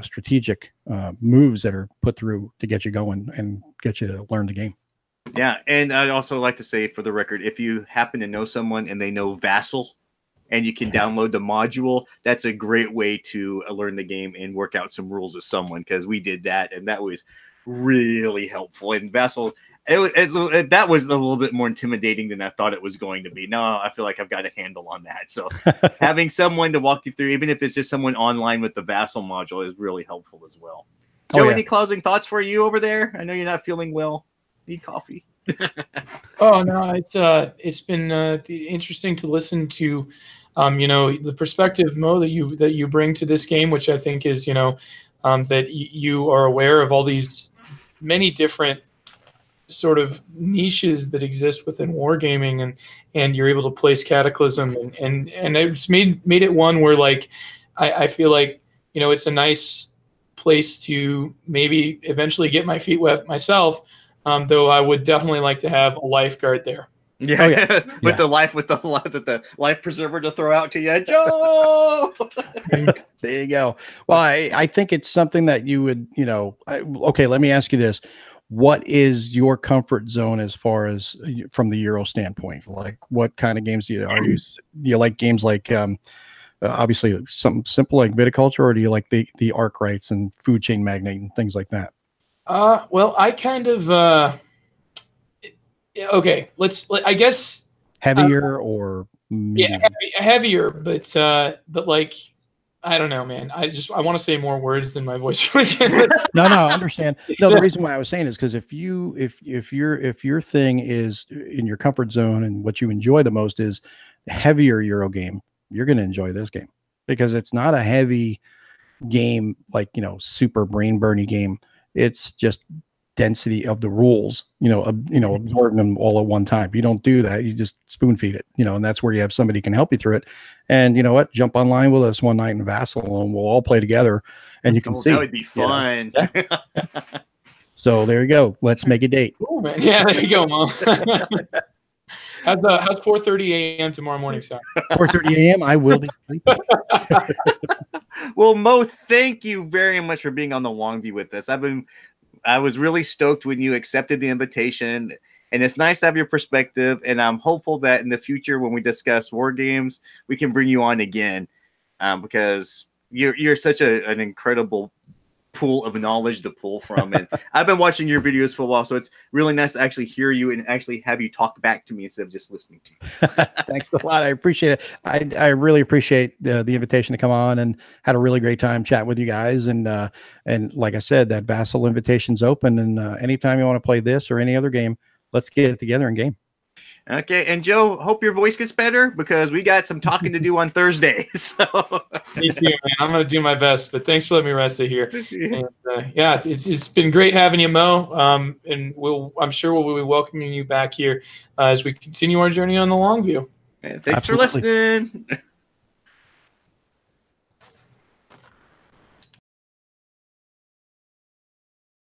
strategic moves that are put through to get you going and get you to learn the game. Yeah, and I'd also like to say, for the record, if you happen to know someone and they know Vassal, and you can download the module, that's a great way to learn the game and work out some rules with someone, because we did that, and that was really helpful. And Vassal, that was a little bit more intimidating than I thought it was going to be. Now I feel like I've got a handle on that. So having someone to walk you through, even if it's just someone online with the Vassal module, is really helpful as well. Joe, any closing thoughts for you over there? I know you're not feeling well. Need coffee? Oh no, it's been interesting to listen to, the perspective, Mo, that you bring to this game, which I think is, that you are aware of all these many different sort of niches that exist within wargaming, and you're able to place Cataclysm, and it's made it one where, like, I feel like, it's a nice place to maybe eventually get my feet wet myself. Though I would definitely like to have a lifeguard there. Yeah, with the life preserver to throw out to you, Joe. There you go. Well, I think it's something that you would, okay, let me ask you this. What is your comfort zone as far as from the Euro standpoint? Like, what kind of games do you like games like, obviously something simple like viticulture, or do you like the Arkwrights and Food Chain Magnate and things like that? Well, I kind of, okay, I guess heavier or medium? Yeah, heavier, but like, I don't know, man. I want to say more words than my voice really can. No, I understand. No, the reason why I was saying is because if your thing is in your comfort zone and what you enjoy the most is heavier Euro game, you're going to enjoy this game, because it's not a heavy game like, super brain burny game. It's just density of the rules, absorbing them all at one time. You don't do that. You just spoon feed it, and that's where you have somebody can help you through it. And you know what? Jump online with us one night in Vassal, and we'll all play together. And you can see. That would be fun. Yeah. So there you go. Let's make a date. Cool, man. Yeah, there you go, Mom. How's 4:30 a.m. tomorrow morning, sir? 4:30 a.m. I will be sleeping. Well, Mo, thank you very much for being on the Longview with us. I was really stoked when you accepted the invitation, and it's nice to have your perspective. And I'm hopeful that in the future, when we discuss war games, we can bring you on again, because you're such an incredible pool of knowledge to pull from. And I've been watching your videos for a while, so it's really nice to actually hear you and actually have you talk back to me instead of just listening to you. Thanks a lot. I appreciate it. I really appreciate the invitation to come on, and had a really great time chatting with you guys. And like I said, that Vassal invitation's open, and anytime you want to play this or any other game, let's get it together in game. Okay, and Joe, hope your voice gets better, because we got some talking to do on Thursday. So me too, man. I'm going to do my best, but thanks for letting me rest it here. And, yeah, it's been great having you, Mo. And I'm sure we'll be welcoming you back here as we continue our journey on the Longview. Thanks for listening.